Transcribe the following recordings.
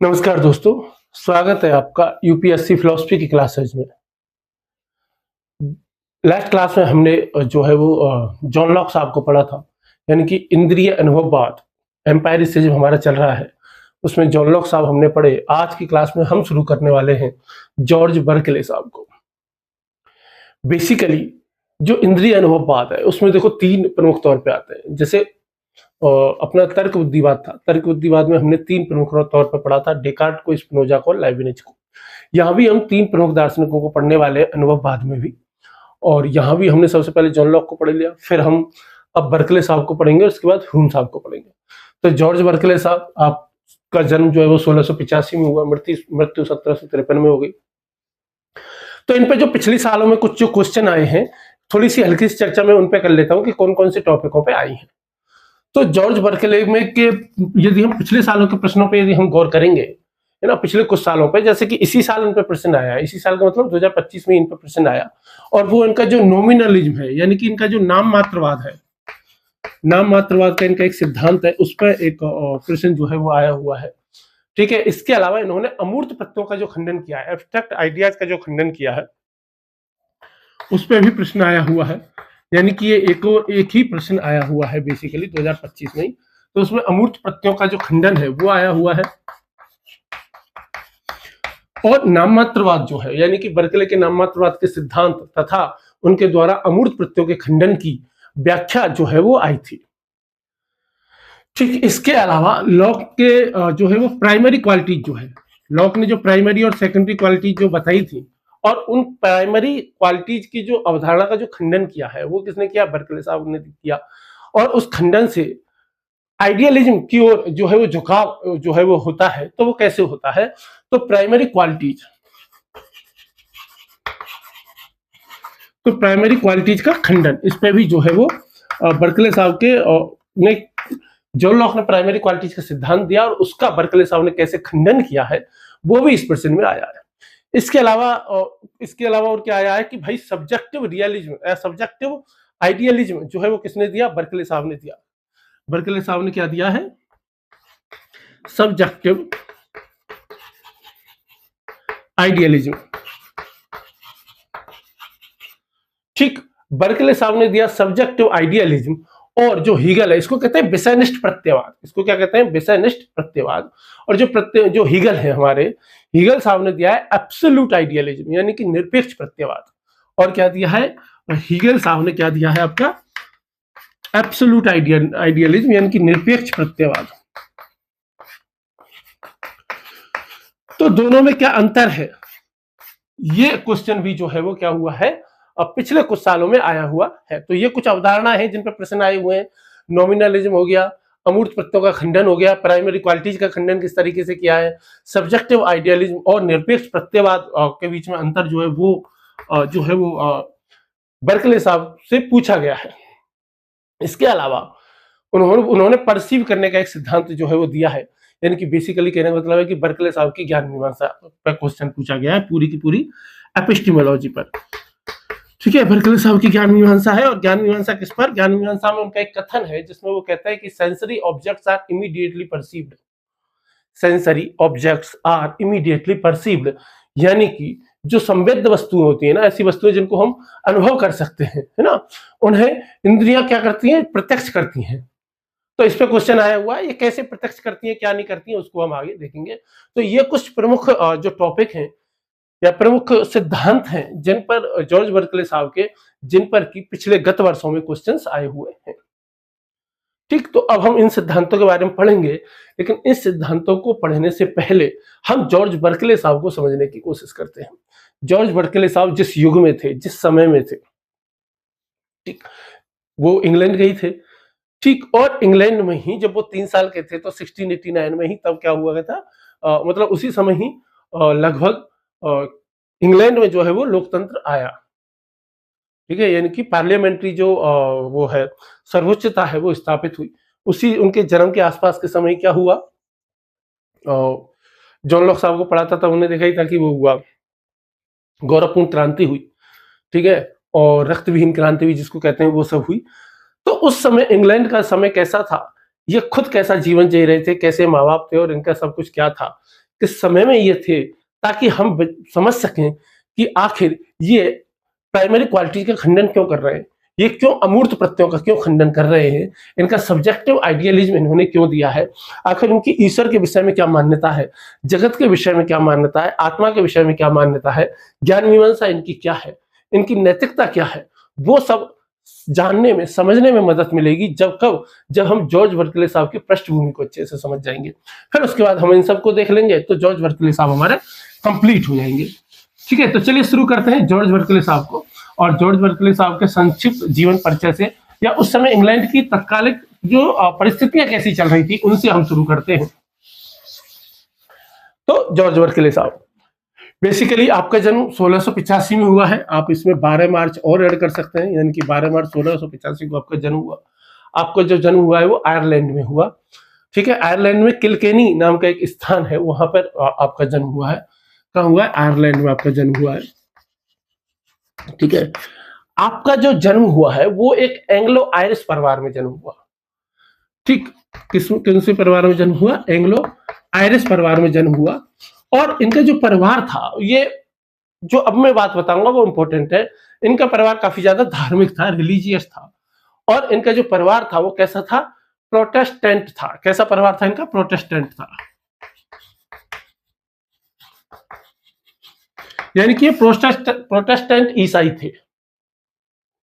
नमस्कार दोस्तों, स्वागत है आपका यूपीएससी फिलॉसफी की क्लासेज में। लास्ट क्लास में हमने जो है वो जॉन लॉक साहब को पढ़ा था, यानी कि इंद्रिय अनुभववाद, एम्पायरिसिज्म हमारा चल रहा है, उसमें जॉन लॉक साहब हमने पढ़े। आज की क्लास में हम शुरू करने वाले हैं जॉर्ज बर्कले साहब को। बेसिकली जो इंद्रिय अनुभववाद है उसमें देखो तीन प्रमुख तौर पे आते हैं। जैसे अपना तर्क बुद्धिवाद था, तर्क बुद्धिवाद में हमने तीन प्रमुख तौर पर पढ़ा था, डेकार्ट को, स्पिनोजा को, लाइबनिज को। यहाँ भी हम तीन प्रमुख दार्शनिकों को पढ़ने वाले हैं अनुभववाद में भी, और यहाँ भी हमने सबसे पहले जॉन लॉक को पढ़ लिया, फिर हम अब बर्कले साहब को पढ़ेंगे, उसके बाद ह्यूम साहब को पढ़ेंगे। तो जॉर्ज बर्कले साहब, आपका जन्म जो है वो 1685 में हुआ, मृत्यु 1753 में हो गई। तो इन पे जो पिछले सालों में कुछ जो क्वेश्चन आए हैं, थोड़ी सी हल्की सी चर्चा मैं उन पे कर लेता हूँ कि कौन कौन से टॉपिकों पे आई हैं। तो जॉर्ज बर्कले में के यदि हम पिछले सालों के प्रश्नों पे यदि हम गौर करेंगे, है ना, पिछले कुछ सालों पे, जैसे कि इसी साल इन पे प्रश्न आया, इसी साल का मतलब 2025 में इन पे प्रश्न आया, और वो इनका जो नॉमिनलिज्म है, यानी कि इनका जो नाम मात्रवाद है, नाम मात्रवाद का इनका एक सिद्धांत है, उस पर एक प्रश्न जो है वो आया हुआ है। ठीक है। इसके अलावा इन्होंने अमूर्त प्रत्ययों का जो खंडन किया है, एब्स्ट्रैक्ट आइडियाज का जो खंडन किया है, उस पर भी प्रश्न आया हुआ है। यानी कि ये एक ही प्रश्न आया हुआ है बेसिकली 2025 में ही। तो उसमें अमूर्त प्रत्ययों का जो खंडन है वो आया हुआ है। और नाममात्रवाद जो है, यानी कि बर्कले के नाममात्रवाद के सिद्धांत तथा उनके द्वारा अमूर्त प्रत्ययों के खंडन की व्याख्या जो है वो आई थी। ठीक। इसके अलावा लॉक के जो है वो प्राइमरी क्वालिटीज जो है, लॉक ने जो प्राइमरी और सेकेंडरी क्वालिटीज जो बताई थी, और उन प्राइमरी क्वालिटीज की जो अवधारणा का जो खंडन किया है वो किसने किया? बर्कले साहब ने किया। और उस खंडन से आइडियलिज्म की ओर जो है वो झुकाव जो है वो होता है। तो वो कैसे होता है? तो प्राइमरी क्वालिटीज, तो प्राइमरी क्वालिटीज का खंडन, इस पे भी जो है वो बर्कले साहब के ने, जॉन लॉक ने प्राइमरी क्वालिटीज का सिद्धांत दिया, और उसका बर्कले साहब ने कैसे खंडन किया है वो भी इस प्रश्न में आया है। इसके अलावा और क्या आया है कि भाई सब्जेक्टिव रियलिज्म, सब्जेक्टिव आइडियलिज्म जो है वो किसने दिया? बर्कले साहब ने दिया। बर्कले साहब ने क्या दिया है? Subjective idealism. ठीक। बर्कले साहब ने दिया सब्जेक्टिव आइडियलिज्म। और जो हीगल है, इसको कहते हैं विषयनिष्ठ प्रत्ययवाद। इसको क्या कहते हैं? विषयनिष्ठ प्रत्ययवाद। और जो हीगल है हमारे, हीगल साहब ने दिया है एब्सोल्यूट आइडियलिज्म, यानी कि निरपेक्ष प्रत्ययवाद। और क्या दिया है हीगल साहब ने? क्या दिया है आपका? एब्सोल्यूट आइडियलिज्म, यानी कि निरपेक्ष प्रत्ययवाद। तो दोनों में क्या अंतर है? ये क्वेश्चन भी जो है वो क्या हुआ है, अब पिछले कुछ सालों में आया हुआ है। तो ये कुछ अवधारणा है जिन पर प्रश्न आए हुए हैं। नॉमिनलिज्म हो गया, अमूर्त प्रत्ययों का खंडन हो गया, प्राइमरी क्वालिटीज का खंडन किस तरीके से किया है, सब्जेक्टिव आइडियलिज्म और निरपेक्ष प्रत्ययवाद के बीच में अंतर जो है वो बर्कले साहब से पूछा गया है। इसके अलावा उन्होंने परसीव करने का एक सिद्धांत जो है वो दिया है। यानी कि बेसिकली कहने का मतलब है कि बर्कले साहब की ज्ञान मीमांसा पर क्वेश्चन पूछा गया है, पूरी की पूरी एपिस्टेमोलॉजी पर। ठीक है। बर्कले साहब की ज्ञान मीमांसा है, और ज्ञान मीमांसा किस पर? ज्ञान मीमांसा में उनका एक कथन है जिसमें वो कहता है कि sensory objects are immediately perceived. Sensory objects are immediately perceived, यानी कि जो संवेद्य वस्तुएं होती है ना, ऐसी वस्तुएं जिनको हम अनुभव कर सकते हैं, है ना, उन्हें इंद्रियां क्या करती हैं? प्रत्यक्ष करती हैं। तो इस पे क्वेश्चन आया हुआ है, ये कैसे प्रत्यक्ष करती हैं, क्या नहीं करती हैं, उसको हम आगे देखेंगे। तो ये कुछ प्रमुख जो टॉपिक हैं या प्रमुख सिद्धांत हैं जिन पर जॉर्ज बर्कले साहब के, जिन पर की पिछले गत वर्षों में क्वेश्चंस आए हुए हैं। ठीक। तो अब हम इन सिद्धांतों के बारे में पढ़ेंगे, लेकिन इस सिद्धांतों को पढ़ने से पहले हम जॉर्ज बर्कले साहब को समझने की कोशिश करते हैं। जॉर्ज बर्कले साहब जिस युग में थे, जिस समय में थे, ठीक, वो इंग्लैंड गए थे। ठीक। और इंग्लैंड में ही जब वो 3 साल के थे, तो 1689 में ही तब क्या हुआ था, मतलब उसी समय ही लगभग इंग्लैंड में जो है वो लोकतंत्र आया। ठीक है। यानी कि पार्लियामेंट्री जो वो है, सर्वोच्चता है, वो स्थापित हुई। उसी उनके जन्म के आसपास के समय क्या हुआ, जॉन लॉक साहब को पढ़ा था, उन्हें देखा ही था कि वो हुआ, गौरवपूर्ण क्रांति हुई। ठीक है। और रक्त विहीन क्रांति भी जिसको कहते हैं, वो सब हुई। तो उस समय इंग्लैंड का समय कैसा था, ये खुद कैसा जीवन जी रहे थे, कैसे माँ बाप थे, और इनका सब कुछ क्या था, के समय में ये थे, ताकि हम समझ सकें कि आखिर ये प्राइमरी क्वालिटी का खंडन क्यों कर रहे हैं, ये क्यों अमूर्त प्रत्ययों का क्यों खंडन कर रहे हैं, इनका सब्जेक्टिव आइडियलिज्म इन्होंने क्यों दिया है, आखिर इनकी ईश्वर के विषय में क्या मान्यता है, जगत के विषय में क्या मान्यता है, आत्मा के विषय में क्या मान्यता है, ज्ञान मीमांसा इनकी क्या है, इनकी नैतिकता क्या है, वो सब जानने में समझने में मदद मिलेगी जब हम जॉर्ज बर्कले साहब की पृष्ठभूमि को अच्छे से समझ जाएंगे। फिर उसके बाद हम इन सबको देख लेंगे तो जॉर्ज बर्कले साहब हमारे कंप्लीट हो जाएंगे। ठीक है, तो चलिए शुरू करते हैं जॉर्ज बर्कले साहब को, और जॉर्ज बर्कले साहब के संक्षिप्त जीवन परिचय से, या उस समय इंग्लैंड की तत्कालिक जो परिस्थितियां कैसी चल रही थी उनसे हम शुरू करते हैं। तो जॉर्ज बर्कले साहब, बेसिकली आपका जन्म 1685 में हुआ है। आप इसमें 12 मार्च और ऐड कर सकते हैं, यानी कि 12 मार्च 1685 को आपका जन्म हुआ। आपका जो जन्म हुआ है वो आयरलैंड में हुआ। ठीक है, आयरलैंड में किलकेनी नाम का एक स्थान है, वहां पर आपका जन्म हुआ है। कहाँ हुआ है? आयरलैंड में आपका जन्म हुआ है। ठीक है, आपका जो जन्म हुआ है वो एक एंग्लो आयरिश परिवार में जन्म हुआ। ठीक, किन से परिवार में जन्म हुआ? एंग्लो आयरिश परिवार में जन्म हुआ। और इनका जो परिवार था, ये जो अब मैं बात बताऊंगा वो इंपॉर्टेंट है, इनका परिवार काफी ज्यादा धार्मिक था, रिलीजियस था। और इनका जो परिवार था वो कैसा था? प्रोटेस्टेंट था। कैसा परिवार था इनका? प्रोटेस्टेंट था। यानी कि ये प्रोटेस्टेंट ईसाई थे।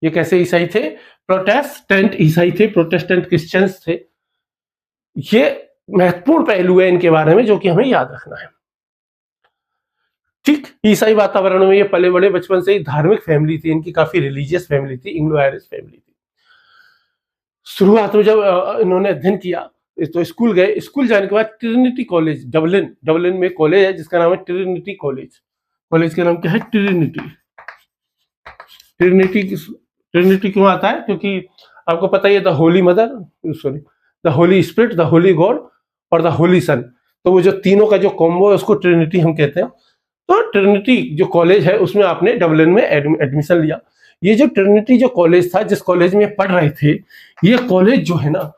ये कैसे ईसाई थे? प्रोटेस्टेंट ईसाई थे, प्रोटेस्टेंट क्रिश्चियंस थे। ये महत्वपूर्ण पहलू है इनके बारे में जो कि हमें याद रखना है। ठीक, ईसाई वातावरण में ये पले बड़े, बचपन से ही धार्मिक फैमिली थी इनकी, काफी रिलीजियस फैमिली थी, इंग्लो आयरिश फैमिली थी। शुरुआत में जब इन्होंने अध्ययन किया तो स्कूल गए। स्कूल जाने के बाद ट्रिनिटी कॉलेज, डबलिन में कॉलेज है जिसका नाम है ट्रिनिटी कॉलेज। कॉलेज का नाम क्या है? ट्रिनिटी। ट्रिनिटी क्यों आता है? क्योंकि आपको पता ही है, the Holi mother, sorry, the Holi spirit, the Holi God और द होली सन, तो वो जो तीनों का जो कॉम्बो है उसको ट्रिनिटी हम कहते हैं। तो ट्रिनिटी जो कॉलेज है उसमें आपने डबलिन में एडमिशन लिया। ये जो ट्रिनिटी जो कॉलेज था, जिस कॉलेज में पढ़ रहे थे, ये कॉलेज जो है ना,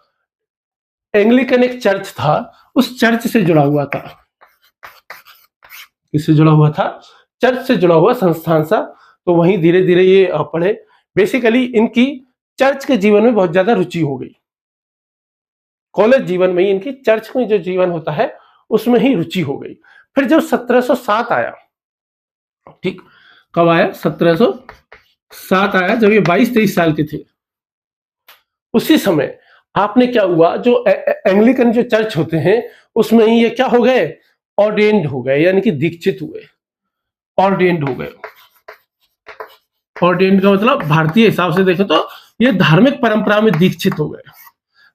एंग्लिकन एक चर्च था, उस चर्च से जुड़ा हुआ था। इससे जुड़ा हुआ था? चर्च से जुड़ा हुआ संस्थान सा। तो वहीं धीरे धीरे ये पढ़े। बेसिकली इनकी चर्च के जीवन में बहुत ज्यादा रुचि हो गई। कॉलेज जीवन में ही इनकी चर्च में जो जीवन होता है उसमें ही रुचि हो गई। फिर जब 1707 आया, ठीक, कब आया? 1707 आया, जब ये 22-23 साल के थे। उसी समय आपने क्या हुआ, जो एंग्लिकन जो चर्च होते हैं उसमें ही ये क्या हो गए? ऑर्डेन्ड हो गए, यानी कि दीक्षित हुए। ऑर्डेन्ड हो गए। ऑर्डेन्ड का मतलब भारतीय हिसाब से देखें तो ये धार्मिक परंपरा में दीक्षित हो गए।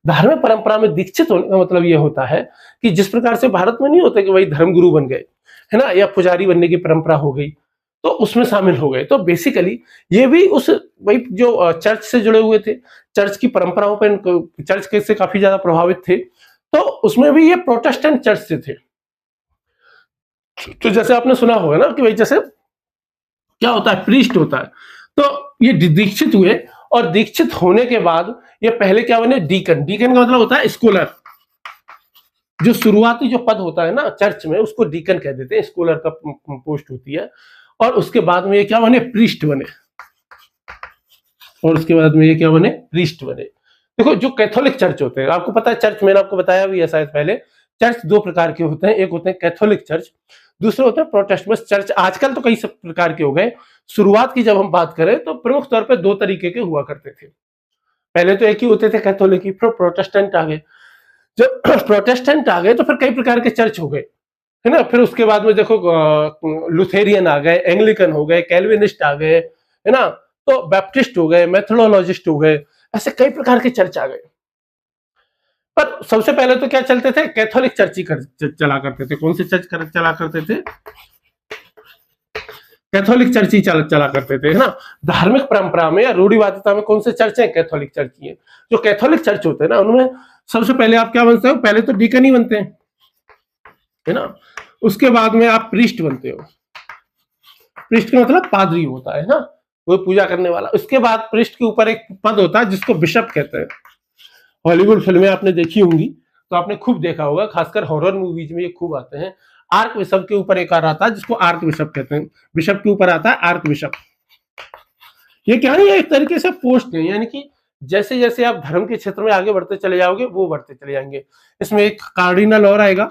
धार्मिक परंपरा में दीक्षित होने का मतलब ये होता है कि जिस प्रकार से भारत में नहीं होता कि वही धर्मगुरु बन गए, है ना, या पुजारी बनने की परंपरा हो गई, तो उसमें शामिल हो गए। तो बेसिकली ये भी उस वही जो चर्च से जुड़े हुए थे, चर्च की परंपराओं पर, चर्च से काफी ज्यादा प्रभावित थे। तो उसमें भी ये प्रोटेस्टेंट चर्च से थे। तो जैसे आपने सुना होगा ना कि भाई जैसे क्या होता है, प्रीस्ट होता है, तो ये दीक्षित हुए। और दीक्षित होने के बाद ये पहले क्या बने? डीकन। डीकन का मतलब होता है स्कॉलर। जो शुरुआती जो पद होता है ना चर्च में, उसको डीकन कह देते हैं, स्कॉलर का पोस्ट होती है। और उसके बाद में ये क्या बने? प्रीस्ट बने। और उसके बाद में ये क्या बने? प्रीस्ट बने। देखो, जो कैथोलिक चर्च होते हैं, आपको पता है चर्च, मैंने आपको बताया भी है शायद पहले, चर्च दो प्रकार के होते हैं। एक होते हैं कैथोलिक चर्च, दूसरे होते हैं प्रोटेस्टेंट चर्च। आजकल तो कई सब प्रकार के हो गए। शुरुआत की जब हम बात करें तो प्रमुख तौर पे दो तरीके के हुआ करते थे। पहले तो एक ही होते थे, कैथोलिक ही, फिर प्रोटेस्टेंट आ गए। जब प्रोटेस्टेंट आ गए तो फिर कई प्रकार के चर्च हो गए, है ना। फिर उसके बाद में देखो लुथेरियन आ गए, एंग्लिकन हो गए, कैल्विनिस्ट आ गए, है ना, तो बैप्टिस्ट हो गए, मेथोडोलॉजिस्ट हो गए, ऐसे कई प्रकार के चर्च आ गए। पर सबसे पहले तो क्या चलते थे? कैथोलिक चर्च ही चला करते थे। कौन से चर्च चला करते थे? कैथोलिक चर्च ही चला करते थे, है ना। धार्मिक परंपरा में या रूढ़िवादिता में कौन से चर्च है? कैथोलिक चर्च ही है। जो कैथोलिक चर्च होते हैं ना, उनमें सबसे पहले आप क्या बनते हो? पहले तो डीकन ही बनते हैं, है ना। उसके बाद में आप प्रीस्ट बनते हो। प्रीस्ट का मतलब पादरी होता है ना, वो पूजा करने वाला। उसके बाद प्रीस्ट के ऊपर एक पद होता है जिसको बिशप कहते हैं। हॉलीवुड फिल्में आपने देखी होंगी तो आपने खूब देखा होगा, खासकर हॉरर मूवीज में ये खूब आते हैं। आर्क बिशप के ऊपर एक और आता है जिसको आर्क बिशप कहते हैं, बिशप के ऊपर आता है आर्क बिशप। ये क्या है, ये एक तरीके से पोस्ट है, यानी कि जैसे जैसे आप धर्म के क्षेत्र में आगे बढ़ते चले जाओगे वो बढ़ते चले जाएंगे। इसमें एक कार्डिनल और आएगा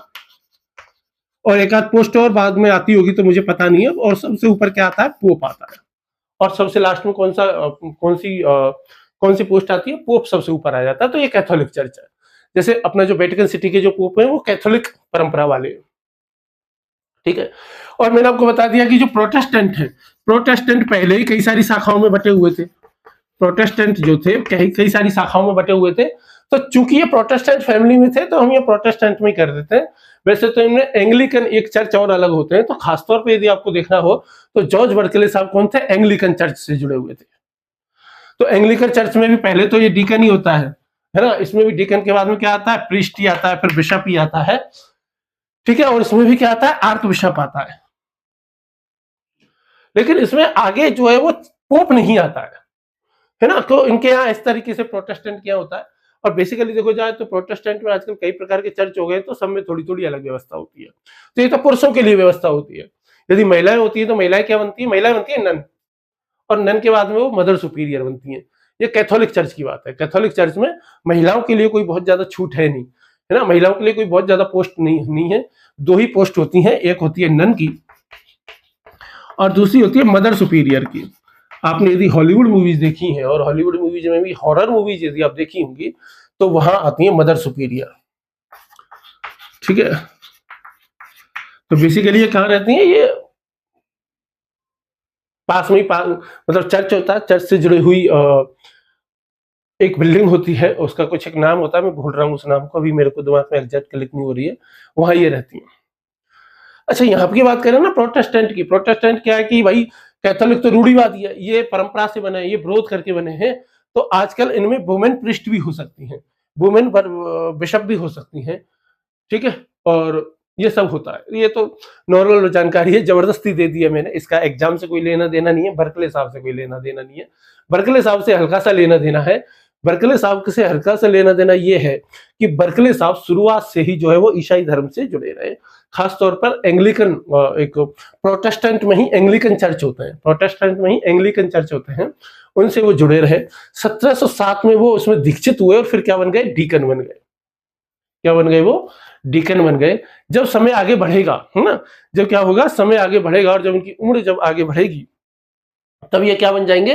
और एक आध पोस्ट और बाद में आती होगी तो मुझे पता नहीं है, और सबसे ऊपर क्या आता है, पोप आता है, और सबसे लास्ट में कौन सी पोस्ट आती है, पोप सबसे ऊपर आ जाता है। तो ये कैथोलिक चर्च है। जैसे अपना जो वेटिकन सिटी के जो पोप है वो कैथोलिक परंपरा वाले हैं, ठीक है। और मैंने आपको बता दिया कि जो प्रोटेस्टेंट है, प्रोटेस्टेंट पहले ही कई सारी शाखाओं में बटे हुए थे। प्रोटेस्टेंट जो थे कई सारी शाखाओं में बटे हुए थे, तो चूंकि ये प्रोटेस्टेंट फैमिली में थे तो हम ये प्रोटेस्टेंट में कर देते हैं। वैसे तो इनमें एंग्लिकन एक चर्च और अलग होते हैं, तो खासतौर पे यदि आपको देखना हो तो जॉर्ज बर्कले साहब कौन थे, एंग्लिकन चर्च से जुड़े हुए थे। तो एंग्लिकन चर्च में भी पहले तो ये डीकन ही होता है ना, इसमें भी डीकन के बाद में क्या आता है, प्रीस्ट ही आता है, फिर बिशप ही आता है, ठीक है, और इसमें भी क्या आता है, आर्क बिशप आता है। लेकिन इसमें आगे जो है वो पोप नहीं आता है ना। तो इनके यहाँ इस तरीके से प्रोटेस्टेंट क्या होता है। और बेसिकली देखो जाए तो प्रोटेस्टेंट में आजकल कई प्रकार के चर्च हो गए, तो सब में थोड़ी थोड़ी अलग व्यवस्था होती है। तो ये तो पुरुषों के लिए व्यवस्था होती है। यदि महिलाएं होती है तो महिलाएं क्या बनती है, महिलाएं बनती है नन, और नन के बाद में वो मदर सुपीरियर बनती है। ये कैथोलिक चर्च की बात है। कैथोलिक चर्च में महिलाओं के लिए कोई बहुत ज्यादा छूट है नहीं, है ना, महिलाओं के लिए कोई बहुत ज्यादा पोस्ट नहीं है। दो ही पोस्ट होती है, एक होती है नन की और दूसरी होती है मदर सुपीरियर की। आपने यदि हॉलीवुड मूवीज देखी हैं, और हॉलीवुड मूवीज में भी हॉरर मूवीज यदि आप देखी होंगी, तो वहां आती है मदर सुपीरियर, ठीक है। तो बेसिकली ये कहाँ रहती है, ये पास में ही मतलब चर्च होता है, चर्च से जुड़ी हुई एक बिल्डिंग होती है, उसका कुछ एक नाम होता है, मैं भूल रहा हूँ उस नाम को, अभी मेरे को दिमाग में एग्जैक्ट क्लिक नहीं हो रही है, वहां ये रहती है। अच्छा, यहाँ की बात करें ना प्रोटेस्टेंट की, प्रोटेस्टेंट क्या है कि भाई कैथोलिक तो रूढ़िवादी है, ये परंपरा से बने हैं, ये विरोध करके बने हैं, तो आजकल इनमें वुमेन प्रिस्ट भी हो सकती हैं, वुमेन बिशप भी हो सकती हैं, ठीक है। और ये सब होता है, ये तो नॉर्मल जानकारी है, जबरदस्ती दे दी है मैंने, इसका एग्जाम से कोई लेना देना नहीं है, बर्कले साहब से कोई लेना देना नहीं है। बर्कले साहब से हल्का सा लेना देना है। बर्कले साहब से हल्का सा लेना देना ये है कि बर्कले साहब शुरुआत से ही जो है वो ईसाई धर्म से जुड़े रहे, खासतौर पर एंग्लिकन, एक प्रोटेस्टेंट में ही एंग्लिकन चर्च होते हैं, प्रोटेस्टेंट में ही एंग्लिकन चर्च होते हैं, उनसे वो जुड़े रहे। 1707 में वो उसमें दीक्षित हुए और फिर क्या बन गए, डीकन बन गए। क्या बन गए, वो डीकन बन गए। जब समय आगे बढ़ेगा, है ना, जब क्या होगा, समय आगे बढ़ेगा और जब उनकी उम्र जब आगे बढ़ेगी तब ये क्या बन जाएंगे,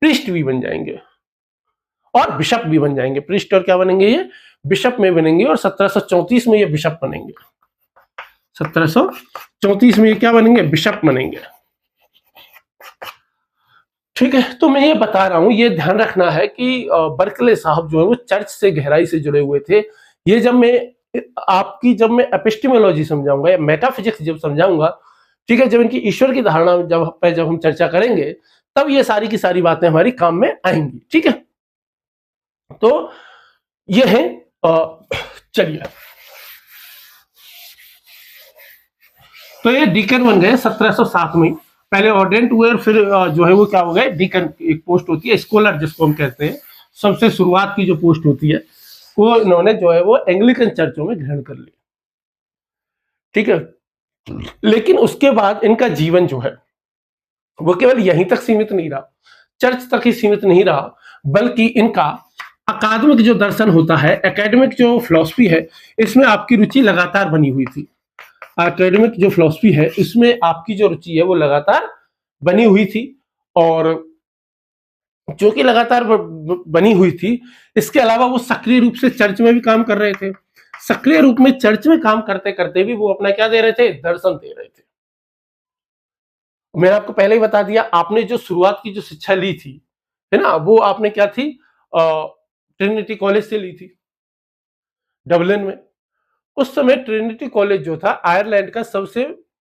प्रीस्ट भी बन जाएंगे और बिशप भी बन जाएंगे। प्रीस्ट और क्या बनेंगे, ये बिशप में बनेंगे, और 1734 में ये बिशप बनेंगे। 1734 में ये क्या बनेंगे, बिशप बनेंगे, ठीक है। तो मैं ये बता रहा हूं, ये ध्यान रखना है कि बर्कले साहब जो है वो चर्च से गहराई से जुड़े हुए थे। ये जब मैं एपिस्टेमोलॉजी समझाऊंगा या मेटाफिजिक्स जब समझाऊंगा, ठीक है, जब इनकी ईश्वर की धारणा जब हम चर्चा करेंगे, तब ये सारी की सारी बातें हमारी काम में आएंगी, ठीक है। तो ये है, चलिए, तो ये डीकन बन गए 1707 में, पहले ऑर्डेंट हुए और फिर जो है वो क्या हो गए, डीकन। एक पोस्ट होती है स्कॉलर जिसको हम कहते हैं, सबसे शुरुआत की जो पोस्ट होती है वो इन्होंने जो है वो एंग्लिकन चर्चों में ग्रहण कर लिया, ठीक है। लेकिन उसके बाद इनका जीवन जो है वो केवल यहीं तक सीमित नहीं रहा, चर्च तक ही सीमित नहीं रहा, बल्कि इनका अकादमिक जो दर्शन होता है, एकेडमिक जो फिलॉसफी है, इसमें आपकी रुचि लगातार बनी हुई थी। एकेडमिक जो फिलॉसफी है इसमें आपकी जो रुचि है वो लगातार बनी हुई थी, और जो कि लगातार बनी हुई थी, इसके अलावा वो सक्रिय रूप से चर्च में भी काम कर रहे थे। सक्रिय रूप में चर्च में काम करते करते भी वो अपना क्या दे रहे थे, दर्शन दे रहे थे। मैंने आपको पहले ही बता दिया, आपने जो शुरुआत की जो शिक्षा ली थी, है ना, वो आपने क्या थी, ट्रिनिटी कॉलेज से ली थी, डबलिन में। उस समय ट्रिनिटी कॉलेज जो था आयरलैंड का सबसे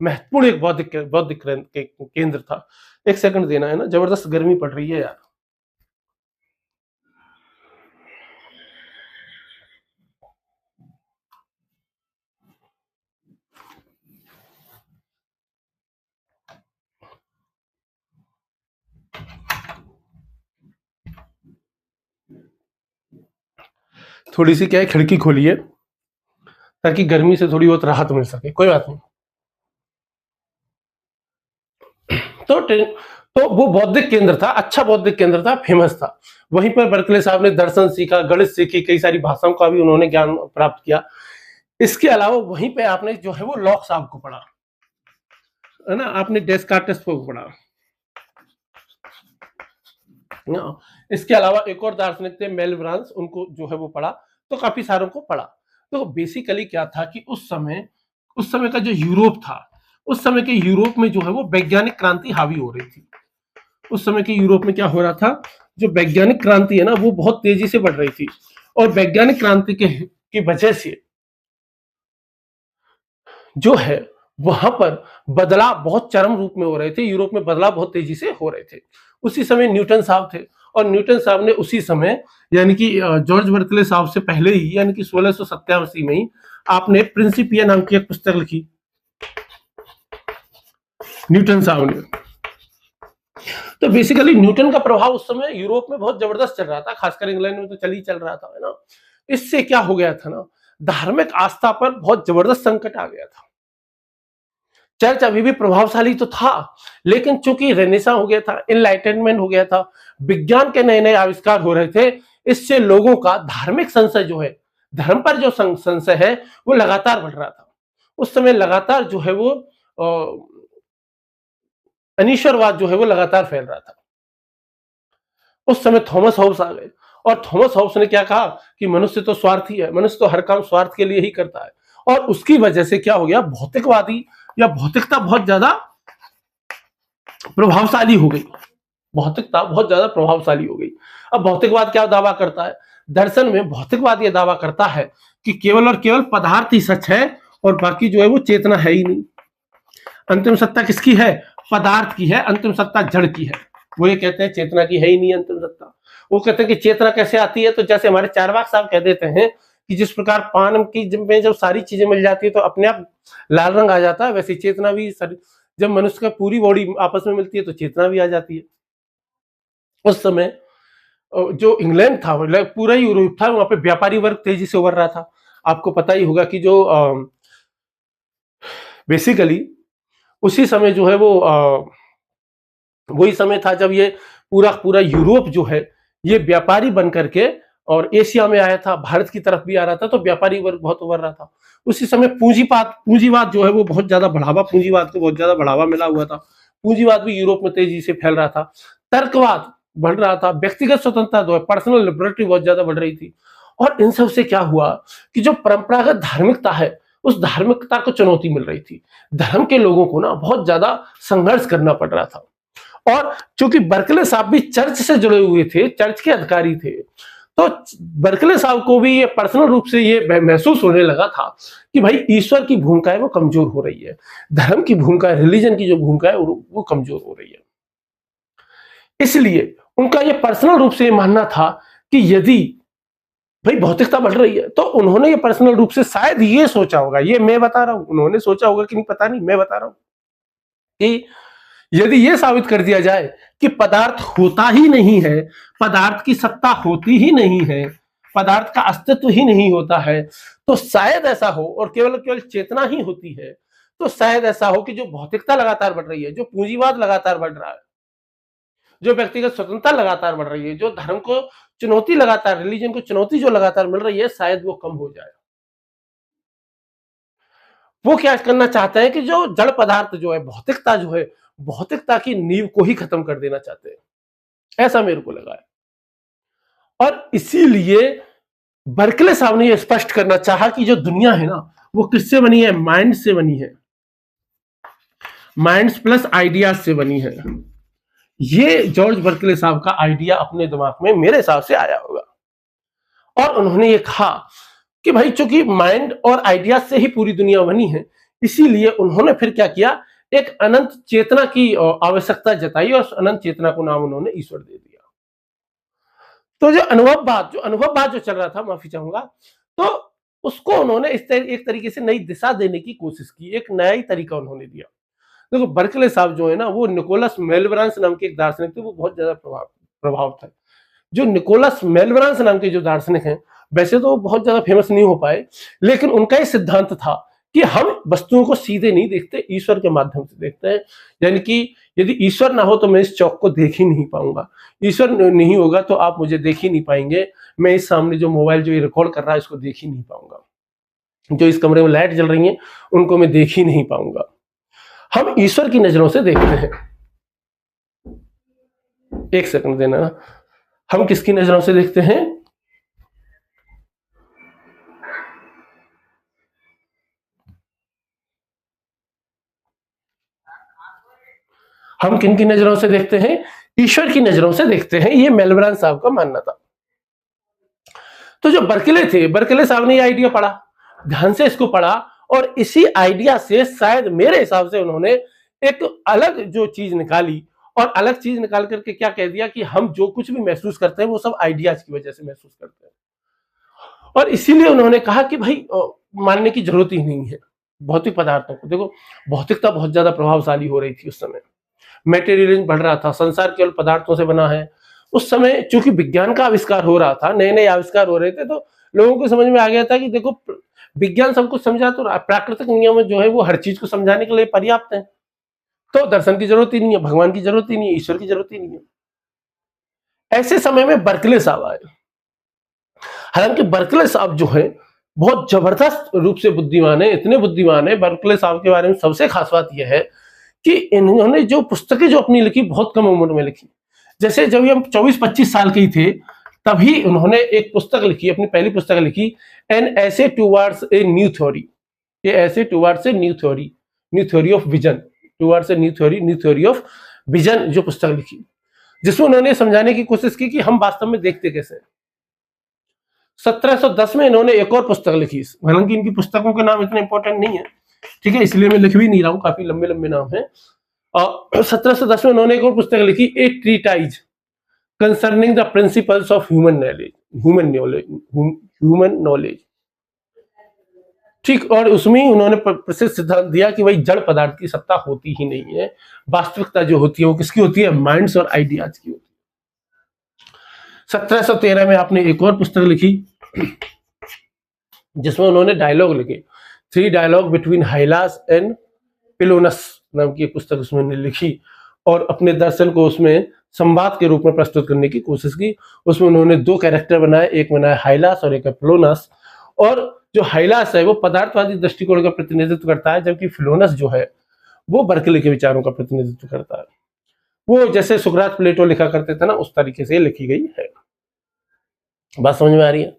महत्वपूर्ण एक बौद्धिक केंद्र था। एक सेकंड देना है ना, जबरदस्त गर्मी पड़ रही है यार। थोड़ी सी क्या है, खिड़की खोलिए ताकि गर्मी से थोड़ी बहुत राहत मिल सके, कोई बात नहीं। तो वो बौद्धिक केंद्र था, अच्छा बौद्धिक केंद्र था, फेमस था। वहीं पर बर्कले साहब ने दर्शन सीखा, गणित सीखी, कई सारी भाषाओं का भी उन्होंने ज्ञान प्राप्त किया। इसके अलावा वहीं पे आपने जो है वो लॉक साहब को पढ़ा, है ना, आपने डेस्कार्टेस को पढ़ा। इसके अलावा एक और दार्शनिक थे मेलब्रांस, उनको जो है वो पढ़ा, तो काफी सारों को पढ़ा। तो बेसिकली क्या था कि उस समय का जो यूरोप था, उस समय के यूरोप में जो है वो वैज्ञानिक क्रांति हावी हो रही थी। उस समय के यूरोप में क्या हो रहा था, जो वैज्ञानिक क्रांति है ना वो बहुत तेजी से बढ़ रही थी, और वैज्ञानिक क्रांति की वजह से जो है वहां पर बदलाव बहुत चरम रूप में हो रहे थे। यूरोप में बदलाव बहुत तेजी से हो रहे थे। उसी समय न्यूटन साहब थे, और न्यूटन साहब ने उसी समय यानी कि जॉर्ज बर्कले साहब से पहले ही, यानी कि 1687 में ही आपने प्रिंसिपिया नाम की एक पुस्तक लिखी, न्यूटन साहब ने। तो बेसिकली न्यूटन का प्रभाव उस समय यूरोप में बहुत जबरदस्त चल रहा था, खासकर इंग्लैंड में तो चल ही चल रहा था, है ना। इससे क्या हो गया था ना, धार्मिक आस्था पर बहुत जबरदस्त संकट आ गया था। चर्च अभी भी प्रभावशाली तो था, लेकिन चूंकि रेनेसा हो गया था, इनलाइटनमेंट हो गया था, विज्ञान के नए नए आविष्कार हो रहे थे, इससे लोगों का धार्मिक संशय जो है, धर्म पर जो संशय है वो लगातार बढ़ रहा था। उस समय लगातार जो है वो अनीश्वरवाद जो है वो लगातार फैल रहा था। उस समय थॉमस हॉब्स आ गए, और थॉमस हॉब्स ने क्या कहा कि मनुष्य तो स्वार्थी है, मनुष्य तो हर काम स्वार्थ के लिए ही करता है। और उसकी वजह से क्या हो गया, भौतिकवादी या भौतिकता बहुत ज्यादा प्रभावशाली हो गई। भौतिकता बहुत ज्यादा प्रभावशाली हो गई। अब भौतिकवाद क्या दावा करता है, दर्शन में भौतिकवाद यह दावा करता है कि केवल और केवल पदार्थ ही सच है, और बाकी जो है वो चेतना है ही नहीं। अंतिम सत्ता किसकी है, पदार्थ की है, अंतिम सत्ता जड़ की है। वो ये कहते हैं चेतना की है ही नहीं अंतिम सत्ता। वो कहते हैं कि चेतना कैसे आती है, तो जैसे हमारे चारवाक साहब कह देते हैं कि जिस प्रकार पान की में जब सारी चीजें मिल जाती है तो अपने आप लाल रंग आ जाता है, वैसे चेतना भी जब मनुष्य का पूरी बॉडी आपस में मिलती है तो चेतना भी आ जाती है। उस समय जो इंग्लैंड था, पूरा यूरोप था, वहां पे व्यापारी वर्ग तेजी से उभर रहा था। आपको पता ही होगा कि जो बेसिकली उसी समय जो है वो वही समय था जब ये पूरा यूरोप जो है ये व्यापारी बन करके और एशिया में आया था, भारत की तरफ भी आ रहा था, तो व्यापारी वर्ग बहुत उभर रहा था। उसी समय पूंजीवाद जो है वो बहुत ज्यादा बढ़ावा, पूंजीवाद को बहुत ज्यादा बढ़ावा मिला हुआ था। पूंजीवाद भी यूरोप में तेजी से फैल रहा था। तर्कवाद बढ़ रहा था, व्यक्तिगत स्वतंत्रता जो है, पर्सनल लिबर्टी बहुत ज्यादा बढ़ रही थी। और इन सब से क्या हुआ कि जो परंपरागत धार्मिकता है, उस धार्मिकता को चुनौती मिल रही थी। धर्म के लोगों को ना बहुत ज्यादा संघर्ष करना पड़ रहा था। और चूंकि बर्कले साहब भी चर्च से जुड़े हुए थे, चर्च के अधिकारी थे, तो बर्कले साहब को भी ये पर्सनल रूप से ये महसूस होने लगा था कि भाई ईश्वर की भूमिका है वो कमजोर हो रही है, धर्म की भूमिका, रिलीजन की जो भूमिका है वो कमजोर हो रही है। इसलिए उनका ये पर्सनल रूप से ये मानना था कि यदि भाई भौतिकता बढ़ रही है, तो उन्होंने ये पर्सनल रूप से शायद ये सोचा होगा, ये मैं बता रहा हूं, उन्होंने सोचा होगा कि नहीं पता नहीं, मैं बता रहा हूं कि यदि यह साबित कर दिया जाए कि पदार्थ होता ही नहीं है, पदार्थ की सत्ता होती ही नहीं है, पदार्थ का अस्तित्व ही नहीं होता है, तो शायद ऐसा हो, और केवल केवल चेतना ही होती है, तो शायद ऐसा हो कि जो भौतिकता लगातार बढ़ रही है, जो पूंजीवाद लगातार बढ़ रहा है, जो व्यक्तिगत स्वतंत्रता लगातार बढ़ रही है, जो धर्म को चुनौती लगातार, रिलीजन को चुनौती जो लगातार मिल रही है, शायद वो कम हो जाए। वो क्या करना चाहते हैं कि जो जड़ पदार्थ जो है, भौतिकता जो है, भौतिकता की नींव को ही खत्म कर देना चाहते हैं, ऐसा मेरे को लगा है। और इसीलिए बर्कले साहब ने यह स्पष्ट करना चाहा कि जो दुनिया है ना वो किससे बनी है, माइंड से बनी है, माइंड्स प्लस आइडियाज से बनी है। ये जॉर्ज बर्कले साहब का आइडिया अपने दिमाग में मेरे हिसाब से आया होगा, और उन्होंने ये कहा कि भाई चूंकि माइंड और आइडियाज से ही पूरी दुनिया बनी है, इसीलिए उन्होंने फिर क्या किया, एक अनंत चेतना की आवश्यकता जताई, और अनंत चेतना को नाम उन्होंने ईश्वर दे दिया। तो जो अनुभववाद जो चल रहा था, माफी चाहूंगा, तो उसको उन्होंने एक तरीके से नई दिशा देने की कोशिश की, एक नया ही तरीका उन्होंने दिया। देखो बर्कले साहब जो है ना, वो निकोलस मेलब्रांस नाम के एक दार्शनिक थे, वो बहुत ज्यादा प्रभाव था। जो निकोलस मेलब्रांस नाम के जो दार्शनिक हैं, वैसे तो बहुत ज्यादा फेमस नहीं हो पाए, लेकिन उनका ही सिद्धांत था कि हम वस्तुओं को सीधे नहीं देखते, ईश्वर के माध्यम से देखते हैं। यानी कि यदि ईश्वर ना हो तो मैं इस चौक को देख ही नहीं पाऊंगा, ईश्वर नहीं होगा तो आप मुझे देख ही नहीं पाएंगे, मैं इस सामने जो मोबाइल जो ये रिकॉर्ड कर रहा है इसको देख ही नहीं पाऊंगा, जो इस कमरे में लाइट जल रही है उनको मैं देख ही नहीं पाऊंगा। हम ईश्वर की नजरों से देखते हैं। एक सेकंड देना ना, हम किसकी नजरों से देखते हैं? हम किन की नजरों से देखते हैं? ईश्वर की नजरों से देखते हैं, ये मेलब्रान साहब का मानना था। तो जो बर्कले थे, बर्कले साहब ने ये आइडिया पढ़ा, ध्यान से इसको पढ़ा, और इसी आइडिया से शायद मेरे हिसाब से उन्होंने एक अलग जो चीज निकाली, और अलग चीज निकाल करके क्या कह दिया कि हम जो कुछ भी महसूस करते हैं वो सब आइडियाज की वजह से महसूस करते हैं। और इसीलिए उन्होंने कहा कि भाई मानने की जरूरत ही नहीं है भौतिक पदार्थों को। देखो, भौतिकता बहुत ज्यादा प्रभावशाली हो रही थी उस समय, मेटेरियलिज्म बढ़ रहा था, संसार केवल पदार्थों से बना है। उस समय चूंकि विज्ञान का आविष्कार हो रहा था, नए नए आविष्कार हो रहे थे, तो लोगों को समझ में आ गया था कि देखो विज्ञान सब कुछ समझा तो प्राकृतिक नियम जो है वो हर चीज को समझाने के लिए पर्याप्त है, तो दर्शन की जरूरत ही नहीं है, भगवान की जरूरत ही नहीं है, ईश्वर की जरूरत ही नहीं है। ऐसे समय में बर्कले साहब आए। हालांकि बर्कले साहब जो है बहुत जबरदस्त रूप से बुद्धिमान है, इतने बुद्धिमान है। बर्कले साहब के बारे में सबसे खास बात यह है कि इन्होंने जो पुस्तकें जो अपनी लिखी बहुत कम उम्र में लिखी। जैसे जब हम 24-25 साल के ही थे तभी उन्होंने एक पुस्तक लिखी, अपनी पहली पुस्तक लिखी, एन ऐसे टुवर्ड्स ए न्यू थ्योरी। ये ऐसे towards a new theory of vision, towards a new theory of vision जो पुस्तक लिखी, जिसमें उन्होंने समझाने की कोशिश की कि हम वास्तव में देखते कैसे हैं। 1710 में इन्होंने एक और पुस्तक लिखी, हालांकि इनकी पुस्तकों के नाम इतने इंपॉर्टेंट नहीं है, ठीक है, इसलिए मैं लिख भी नहीं रहा हूं, काफी लंबे लंबे नाम है। 1710 में उन्होंने एक और पुस्तक लिखी, a treatise concerning the principles of human knowledge, ठीक। और उसमें उन्होंने प्रसिद्ध सिद्धांत दिया कि भाई जड़ पदार्थ की सत्ता होती ही नहीं है, वास्तविकता जो होती है वो किसकी होती है? माइंड्स और आइडियाज की होती है। 1713 में आपने एक और पुस्तक लिखी जिसमें उन्होंने डायलॉग लिखे, 3 डायलॉग बिटवीन हाइलास एंड पिलोनस नाम की एक पुस्तक उसमें लिखी, और अपने दर्शन को उसमें संवाद के रूप में प्रस्तुत करने की कोशिश की। उसमें उन्होंने 2 कैरेक्टर बनाए, एक बनाया हाइलास और एक पिलोनस। और जो हाइलास है वो पदार्थवादी दृष्टिकोण का प्रतिनिधित्व करता है, जबकि फिलोनस जो है वो बर्कले के विचारों का प्रतिनिधित्व करता है। वो जैसे सुकरात प्लेटो लिखा करते थे ना, उस तरीके से लिखी गई है। बात समझ में आ रही है?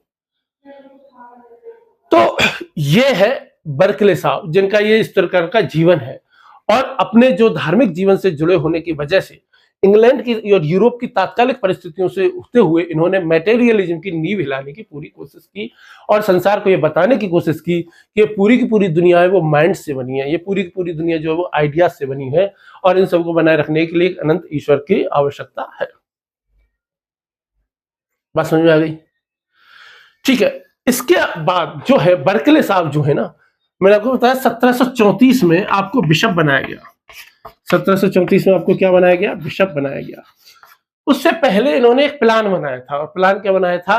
तो ये है बर्कले साहब, जिनका ये इस प्रकार का जीवन है, और अपने जो धार्मिक जीवन से जुड़े होने की वजह से इंग्लैंड की और यूरोप की तात्कालिक परिस्थितियों से उठते हुए इन्होंने मटेरियलिज्म की नींव हिलाने की पूरी कोशिश की, और संसार को ये बताने की कोशिश की कि पूरी की पूरी दुनिया है वो माइंड से बनी है, ये पूरी की पूरी दुनिया जो है वो आइडियाज से बनी है, और इन सबको बनाए रखने के लिए एक अनंत ईश्वर की आवश्यकता है। बात समझ में आ गई? ठीक है। इसके बाद जो है बर्कले साहब जो है ना, मैंने आपको बताया 1734 में आपको बिशप बनाया गया। 1734 में आपको क्या बनाया गया? बिशप बनाया गया। उससे पहले इन्होंने एक प्लान बनाया था, और प्लान क्या बनाया था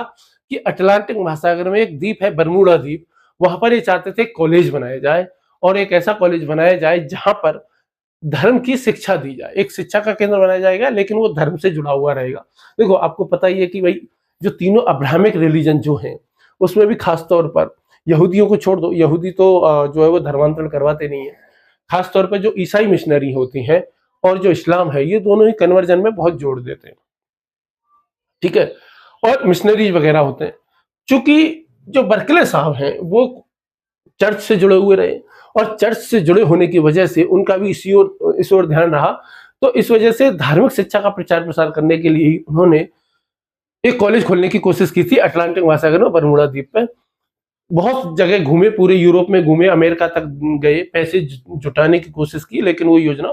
कि अटलांटिक महासागर में एक द्वीप है बरमूडा द्वीप, वहां पर ये चाहते थे कॉलेज बनाया जाए, और एक ऐसा कॉलेज बनाया जाए जहां पर धर्म की शिक्षा दी जाए, एक शिक्षा का केंद्र बनाया जाएगा, लेकिन वो धर्म से जुड़ा हुआ रहेगा। देखो, आपको पता ही है कि भाई जो तीनों अब्राहमिक रिलीजन जो हैं उसमें भी खास तौर पर यहूदियों को छोड़ दो, यहूदी तो जो है वो धर्मांतरण करवाते नहीं है, खास तौर पर जो ईसाई मिशनरी होती हैं और जो इस्लाम है, ये दोनों ही कन्वर्जन में बहुत जोड़ देते हैं, ठीक है, और मिशनरीज वगैरह होते हैं। चूंकि जो बर्कले साहब हैं वो चर्च से जुड़े हुए रहे, और चर्च से जुड़े होने की वजह से उनका भी इस ओर ध्यान रहा, तो इस वजह से धार्मिक शिक्षा का प्रचार प्रसार करने के लिए उन्होंने एक कॉलेज खोलने की कोशिश की थी अटलांटिक महासागर में बरमूडा द्वीप पे। बहुत जगह घूमे, पूरे यूरोप में घूमे, अमेरिका तक गए, पैसे जुटाने की कोशिश की, लेकिन वो योजना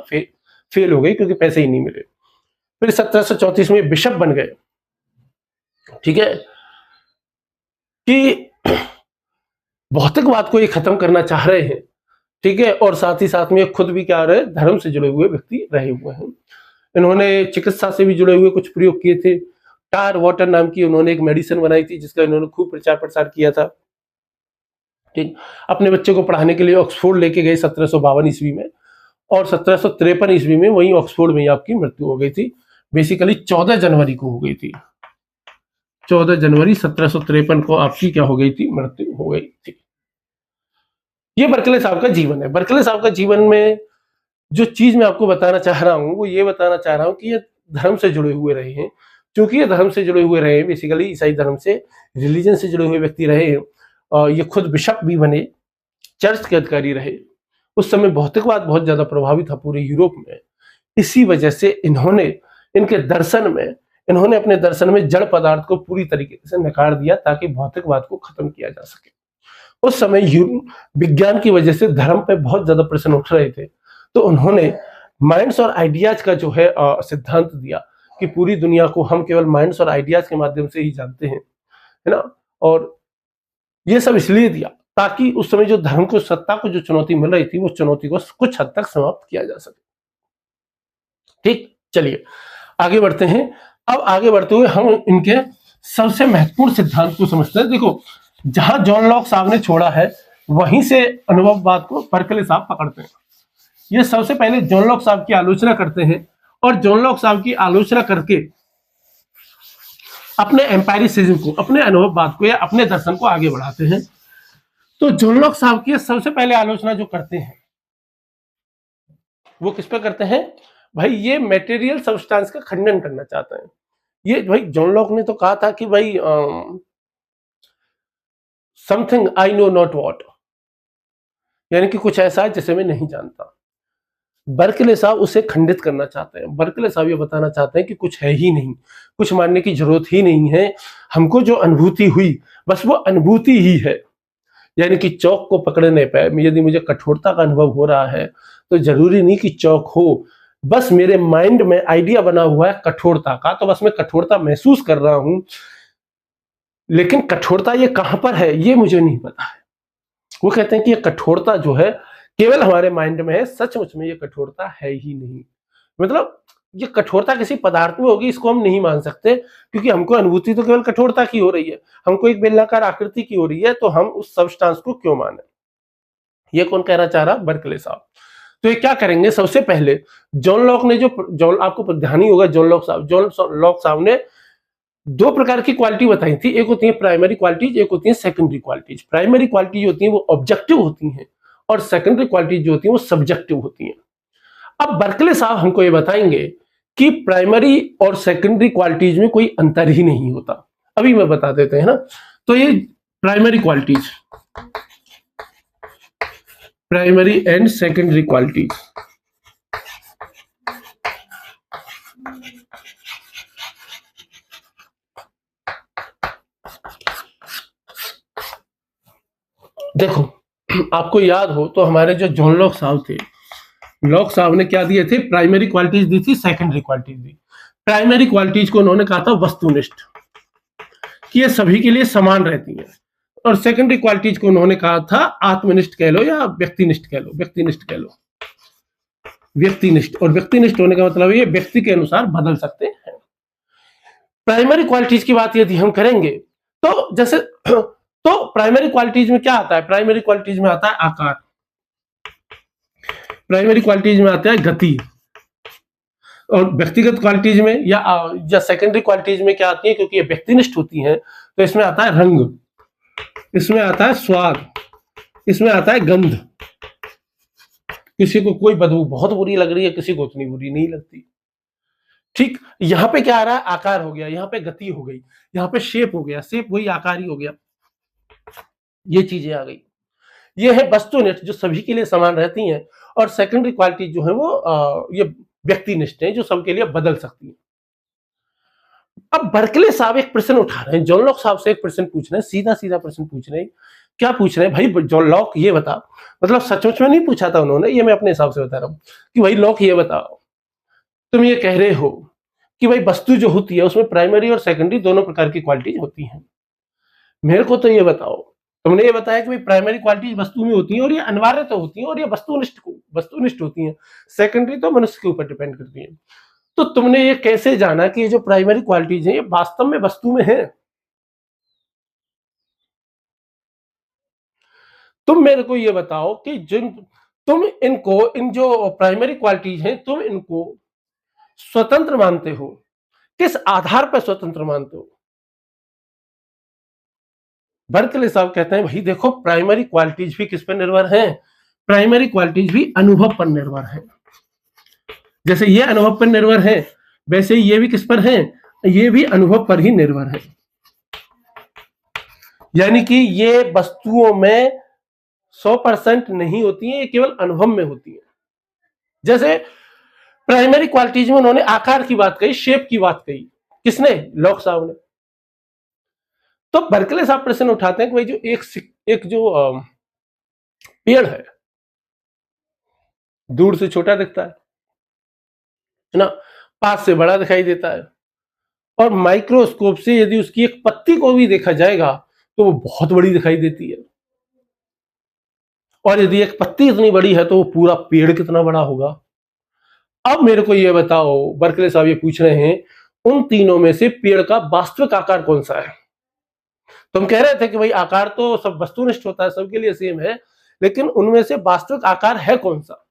फेल हो गई क्योंकि पैसे ही नहीं मिले। फिर 1734 में बिशप बन गए, ठीक है, कि भौतिकवाद को ये खत्म करना चाह रहे हैं, ठीक है, और साथ ही साथ में खुद भी क्या रहे, धर्म से जुड़े हुए व्यक्ति रहे हुए हैं। इन्होंने चिकित्सा से भी जुड़े हुए कुछ प्रयोग किए थे। टार वाटर नाम की उन्होंने एक मेडिसिन बनाई थी जिसका इन्होंने खूब प्रचार प्रसार किया था, ठीक, अपने बच्चे को पढ़ाने के लिए ऑक्सफोर्ड लेके गए 1752 ईस्वी में, और 1753 ईस्वी में वहीं ऑक्सफोर्ड में आपकी मृत्यु हो गई थी। बेसिकली 14 जनवरी को हो गई थी, 14 जनवरी 1753 को आपकी क्या हो गई थी, मृत्यु हो गई थी। ये बर्कले साहब का जीवन है। बर्कले साहब का जीवन में जो चीज मैं आपको बताना चाह रहा हूं वो ये बताना चाह रहा हूं कि ये धर्म से जुड़े हुए रहे हैं। क्योंकि ये धर्म से जुड़े हुए रहे हैं, बेसिकली ईसाई धर्म से, रिलीजन से जुड़े हुए व्यक्ति रहे हैं, और ये खुद बिशप भी बने, चर्च के अधिकारी रहे। उस समय भौतिकवाद बहुत ज्यादा प्रभावी था पूरे यूरोप में। इसी वजह से इन्होंने अपने दर्शन में जड़ पदार्थ को पूरी तरीके से नकार दिया ताकि भौतिकवाद को खत्म किया जा सके। उस समय विज्ञान की वजह से धर्म पे बहुत ज्यादा प्रश्न उठ रहे थे, तो उन्होंने माइंड्स और आइडियाज का जो है सिद्धांत दिया कि पूरी दुनिया को हम केवल माइंड्स और आइडियाज के माध्यम से ही जानते हैं, है ना। और ये सब इसलिए दिया ताकि उस समय जो धर्म को, सत्ता को जो चुनौती मिल रही थी, वो चुनौती को कुछ हद तक समाप्त किया जा सके। ठीक, चलिए आगे बढ़ते हैं। अब आगे बढ़ते हुए हम इनके सबसे महत्वपूर्ण सिद्धांत को समझते हैं। देखो, जहां जॉन लॉक साहब ने छोड़ा है वहीं से अनुभववाद को बर्कले साहब पकड़ते हैं। ये सबसे पहले जॉन लॉक साहब की आलोचना करते हैं, और जॉन लॉक साहब की आलोचना करके अपने एम्पायरिसिज्म को, अपने अनुभववाद को या अपने दर्शन को आगे बढ़ाते हैं। तो जॉन लॉक साहब की सबसे पहले आलोचना जो करते हैं वो किस पे करते हैं भाई, ये मटेरियल सब्सटेंस का खंडन करना चाहते हैं। ये भाई जॉन लॉक ने तो कहा था कि भाई something I know not what, यानी कि कुछ ऐसा है जिसे मैं नहीं जानता। बर्कले साहब उसे खंडित करना चाहते हैं। बर्कले साहब ये बताना चाहते हैं कि कुछ है ही नहीं, कुछ मानने की जरूरत ही नहीं है, हमको जो अनुभूति हुई बस वो अनुभूति ही है। यानी कि चौक को पकड़ने पर यदि मुझे कठोरता का अनुभव हो रहा है तो जरूरी नहीं कि चौक हो, बस मेरे माइंड में आइडिया बना हुआ है कठोरता का, तो बस मैं कठोरता महसूस कर रहा हूं, लेकिन कठोरता ये कहां पर है ये मुझे नहीं पता है। वो कहते हैं कि ये कठोरता जो है केवल हमारे माइंड में है, सचमुच में ये कठोरता है ही नहीं। मतलब ये कठोरता किसी पदार्थ में होगी इसको हम नहीं मान सकते, क्योंकि हमको अनुभूति तो केवल कठोरता की हो रही है, हमको एक बेलनाकार आकृति की हो रही है, तो हम उस सब्सटेंस को क्यों माने। ये कौन कहना चाह रहा, बर्कले साहब। तो ये क्या करेंगे, सबसे पहले जॉन लॉक ने आपको ध्यान ही होगा, जॉन लॉक साहब ने दो प्रकार की क्वालिटी बताई थी। एक होती है प्राइमरी क्वालिटीज, एक होती है सेकेंडरी क्वालिटीज। प्राइमरी क्वालिटी होती है वो ऑब्जेक्टिव होती हैं, और सेकेंडरी क्वालिटी जो होती है वो सब्जेक्टिव होती हैं। अब बर्कले साहब हमको ये बताएंगे कि प्राइमरी और सेकेंडरी क्वालिटीज में कोई अंतर ही नहीं होता। अभी मैं बता देते हैं ना। तो ये primary qualities, primary and secondary qualities, देखो आपको याद हो तो हमारे जो जॉन लॉक साहब थे, लॉक साहब ने क्या दिए थे, प्राइमरी क्वालिटीज दी थी, सेकेंडरी क्वालिटीज दी। प्राइमरी क्वालिटीज को उन्होंने कहा था वस्तुनिष्ठ, कि ये सभी के लिए समान रहती हैं, और सेकेंडरी क्वालिटीज को उन्होंने कहा था आत्मनिष्ठ कह लो या व्यक्तिनिष्ठ कह लो, व्यक्तिनिष्ठ कह लो, व्यक्तिनिष्ठ। और व्यक्तिनिष्ठ होने का मतलब ये व्यक्ति के अनुसार बदल सकते हैं। प्राइमरी क्वालिटीज की बात यदि हम करेंगे तो जैसे तो प्राइमरी क्वालिटीज में क्या आता है, प्राइमरी क्वालिटीज में आता है आकार, प्राइमरी क्वालिटीज में आता है गति, और व्यक्तिगत क्वालिटीज में या सेकेंडरी क्वालिटीज में क्या आती है, क्योंकि ये व्यक्तिनिष्ठ होती हैं तो इसमें आता है रंग, इसमें आता है स्वाद, इसमें आता है गंध। किसी को कोई बदबू बहुत बुरी लग रही है, किसी को उतनी बुरी नहीं लगती। ठीक, यहां पे क्या आ रहा है, आकार हो गया, यहां पे गति हो गई, यहां पे शेप हो गया, शेप वही आकार ही हो गया, ये चीजें आ गई। ये है वस्तुनिष्ठ जो सभी के लिए समान रहती हैं, और सेकेंडरी क्वालिटी जो है वो ये व्यक्तिनिष्ठ है जो सबके लिए बदल सकती है। अब बर्कले साहब एक प्रश्न उठा रहे हैं, जॉन लॉक साहब से एक प्रश्न पूछ रहे हैं, सीधा सीधा प्रश्न पूछ रहे हैं। क्या पूछ रहे हैं भाई, जॉन लॉक ये बता, मतलब सचमुच में नहीं पूछा था उन्होंने, ये मैं अपने हिसाब से बता रहा हूं कि भाई लॉक ये बताओ, तुम ये कह रहे हो कि भाई वस्तु जो होती है उसमें प्राइमरी और सेकेंडरी दोनों प्रकार की क्वालिटीज होती हैं। मेरे को तो ये बताओ, तुमने ये बताया कि भाई प्राइमरी क्वालिटी वस्तु में होती है और ये अनिवार्य तो होती है और ये वस्तुनिष्ठ होती है, सेकेंडरी तो मनुष्य के ऊपर डिपेंड करती है। तो तुमने ये कैसे जाना कि ये जो प्राइमरी क्वालिटीज है ये वास्तव में वस्तु में है? तुम मेरे को ये बताओ कि तुम इनको, इन जो प्राइमरी क्वालिटीज हैं, तुम इनको स्वतंत्र मानते हो, किस आधार पर स्वतंत्र मानते हो? बर्कले साहब कहते हैं भाई देखो, प्राइमरी क्वालिटीज भी किस पर निर्भर हैं? प्राइमरी क्वालिटीज भी अनुभव पर निर्भर है। जैसे ये अनुभव पर निर्भर है, वैसे ये भी किस पर है? ये भी अनुभव पर ही निर्भर है। यानी कि ये वस्तुओं में 100% नहीं होती है, ये केवल अनुभव में होती है। जैसे प्राइमरी क्वालिटीज में उन्होंने आकार की बात कही, शेप की बात कही, किसने? लॉक साहब ने। तो बर्कले साहब प्रश्न उठाते हैं कि भाई जो एक जो पेड़ है, दूर से छोटा दिखता है ना, पास से बड़ा दिखाई देता है, और माइक्रोस्कोप से यदि उसकी एक पत्ती को भी देखा जाएगा तो वो बहुत बड़ी दिखाई देती है। और यदि एक पत्ती इतनी बड़ी है तो वो पूरा पेड़ कितना बड़ा होगा? अब मेरे को ये बताओ, बर्कले साहब ये पूछ रहे हैं, उन तीनों में से पेड़ का वास्तविक आकार कौन सा है? तुम कह रहे थे कि भाई आकार तो सब वस्तुनिष्ठ होता है, सबके लिए सेम है, लेकिन उनमें से वास्तविक आकार है कौन सा?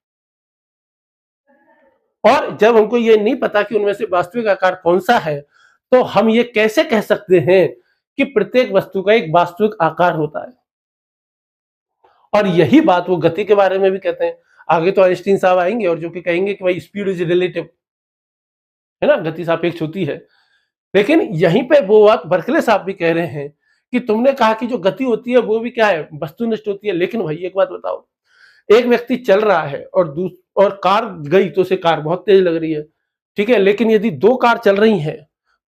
और जब हमको ये नहीं पता कि उनमें से वास्तविक आकार कौन सा है, तो हम ये कैसे कह सकते हैं कि प्रत्येक वस्तु का एक वास्तविक आकार होता है? और यही बात वो गति के बारे में भी कहते हैं। आगे तो आइंस्टीन साहब आएंगे और जो कि कहेंगे कि भाई स्पीड इज रिलेटिव, है ना, गति सापेक्ष होती है। लेकिन यहीं पे वो बात बर्कले साहब भी कह रहे हैं कि तुमने कहा कि जो गति होती है वो भी क्या है? वस्तुनिष्ठ होती है। लेकिन भाई एक बात बताओ, एक व्यक्ति चल रहा है और कार गई तो उसे कार बहुत तेज लग रही है, ठीक है, लेकिन यदि दो कार चल रही हैं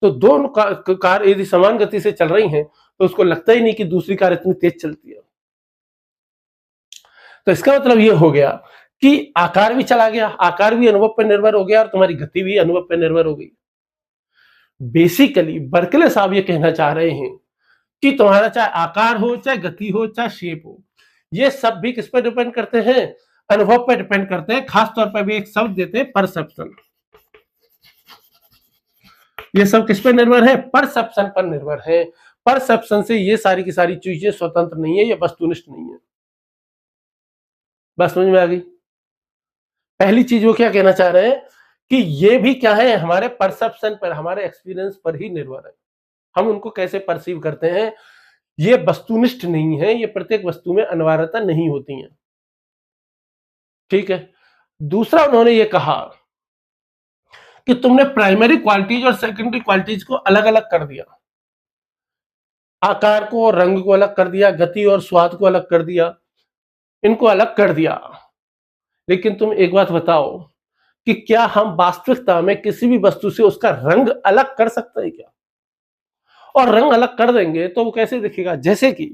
तो दोनों कार यदि समान गति से चल रही हैं तो उसको लगता ही नहीं कि दूसरी कार इतनी तेज चलती है। तो इसका मतलब ये हो गया कि आकार भी चला गया, आकार भी अनुभव पर निर्भर हो गया और तुम्हारी गति भी अनुभव पर निर्भर हो गई। बेसिकली बर्कले साहब ये कहना चाह रहे हैं कि तुम्हारा चाहे आकार हो, चाहे गति हो, चाहे शेप हो, ये सब भी किस पर डिपेंड करते हैं? अनुभव पर डिपेंड करते हैं। खास तौर पर भी एक शब्द देते हैं, परसेप्शन। ये सब किस पर निर्भर है? परसेप्शन पर निर्भर है। परसेप्शन से ये सारी की सारी चीजें स्वतंत्र नहीं है, ये वस्तुनिष्ठ नहीं है। बस समझ में आ गई? पहली चीज वो क्या कहना चाह रहे हैं कि ये भी क्या है? हमारे परसेप्शन पर, हमारे एक्सपीरियंस पर ही निर्भर है। हम उनको कैसे परसीव करते हैं, ये वस्तुनिष्ठ नहीं है, ये प्रत्येक वस्तु में अनिवार्यता नहीं होती है। ठीक है। दूसरा उन्होंने ये कहा कि तुमने प्राइमरी क्वालिटीज और सेकेंडरी क्वालिटीज को अलग अलग कर दिया, आकार को और रंग को अलग कर दिया, गति और स्वाद को अलग कर दिया, इनको अलग कर दिया। लेकिन तुम एक बात बताओ कि क्या हम वास्तविकता में किसी भी वस्तु से उसका रंग अलग कर सकते हैं क्या? और रंग अलग कर देंगे तो वो कैसे दिखेगा? जैसे कि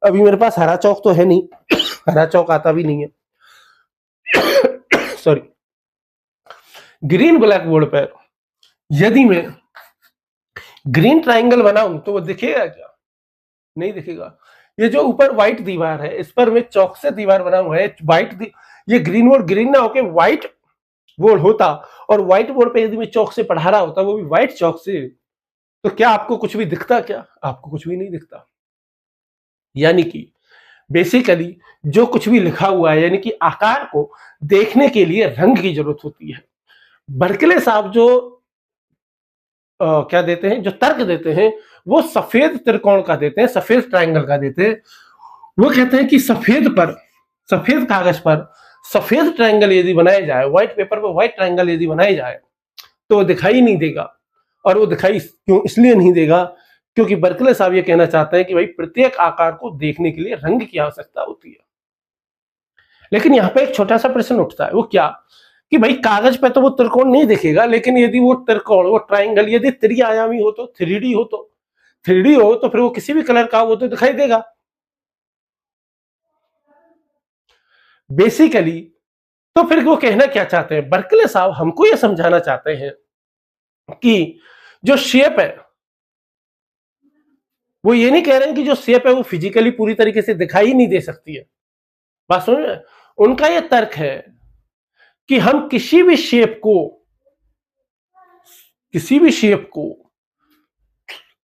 अभी मेरे पास हरा चौक तो है नहीं, हरा चौक आता भी नहीं है, सॉरी। ग्रीन ब्लैक बोर्ड पर यदि मैं ग्रीन ट्राइंगल बनाऊं तो वो दिखेगा क्या? नहीं दिखेगा। ये जो ऊपर व्हाइट दीवार है, इस पर मैं चौक से दीवार बना हुआ है, व्हाइट, ये ग्रीन बोर्ड ग्रीन ना होके व्हाइट बोर्ड होता, और व्हाइट बोर्ड पे यदि मैं चौक से पढ़ा रहा होता, वो भी व्हाइट चौक से, तो क्या आपको कुछ भी दिखता? क्या आपको कुछ भी नहीं दिखता। यानी कि बेसिकली जो कुछ भी लिखा हुआ है, यानी कि आकार को देखने के लिए रंग की जरूरत होती है। बर्कले साहब जो क्या देते हैं, जो तर्क देते हैं, वो सफेद त्रिकोण का देते हैं, सफेद ट्रायंगल का देते हैं। वो कहते हैं कि सफेद कागज पर सफेद ट्रायंगल यदि बनाया जाए, व्हाइट पेपर पर व्हाइट ट्रायंगल यदि बनाया जाए तो वो दिखाई नहीं देगा। और वो दिखाई क्यों इसलिए नहीं देगा क्योंकि बर्कले साहब ये कहना चाहते हैं कि भाई प्रत्येक आकार को देखने के लिए रंग की आवश्यकता होती है। लेकिन यहाँ पे एक छोटा सा प्रश्न उठता है, वो क्या कि भाई कागज पे तो वो त्रिकोण नहीं दिखेगा, लेकिन यदि वो त्रिकोण, वो ट्राइंगल यदि त्रिआयामी हो, तो 3D हो, तो 3D हो तो फिर वो किसी भी कलर का हो तो दिखाई देगा। बेसिकली तो फिर वो कहना क्या चाहते हैं बर्कले साहब? हमको ये समझाना चाहते हैं कि जो शेप है, वो ये नहीं कह रहे हैं कि जो शेप है वो फिजिकली पूरी तरीके से दिखाई नहीं दे सकती है। बात समझ में? उनका ये तर्क है कि हम किसी भी शेप को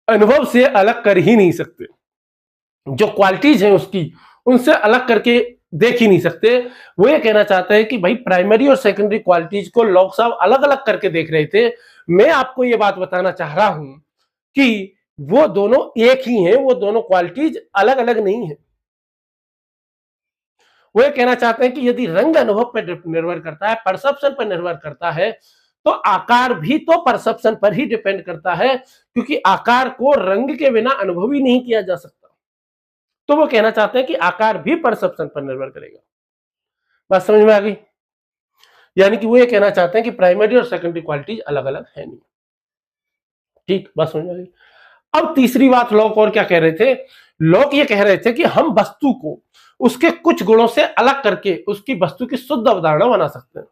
अनुभव से अलग कर ही नहीं सकते। जो क्वालिटीज हैं उसकी, उनसे अलग करके देख ही नहीं सकते। वो ये कहना चाहते हैं कि भाई प्राइमरी और सेकेंडरी क्वालिटीज को लोग साहब अलग अलग करके देख रहे थे। मैं आपको ये बात बताना चाह रहा हूं कि वो दोनों एक ही हैं, वो दोनों क्वालिटीज अलग अलग नहीं है। वो ये कहना चाहते हैं कि यदि रंग अनुभव पर निर्भर करता है, परसेप्शन पर निर्भर करता है, तो आकार भी तो परसेप्शन पर ही डिपेंड करता है, क्योंकि आकार को रंग के बिना अनुभव ही नहीं किया जा सकता। तो वो कहना चाहते हैं कि आकार भी परसेप्शन पर निर्भर करेगा। बात समझ में आ गई? यानी कि वो ये कहना चाहते हैं कि प्राइमरी और सेकेंडरी क्वालिटीज अलग अलग है नहीं। ठीक, बात समझ में आ गई। अब तीसरी बात लोग और क्या कह रहे थे? लोग ये कह रहे थे कि हम वस्तु को उसके कुछ गुणों से अलग करके उसकी वस्तु की शुद्ध अवधारणा बना सकते हैं।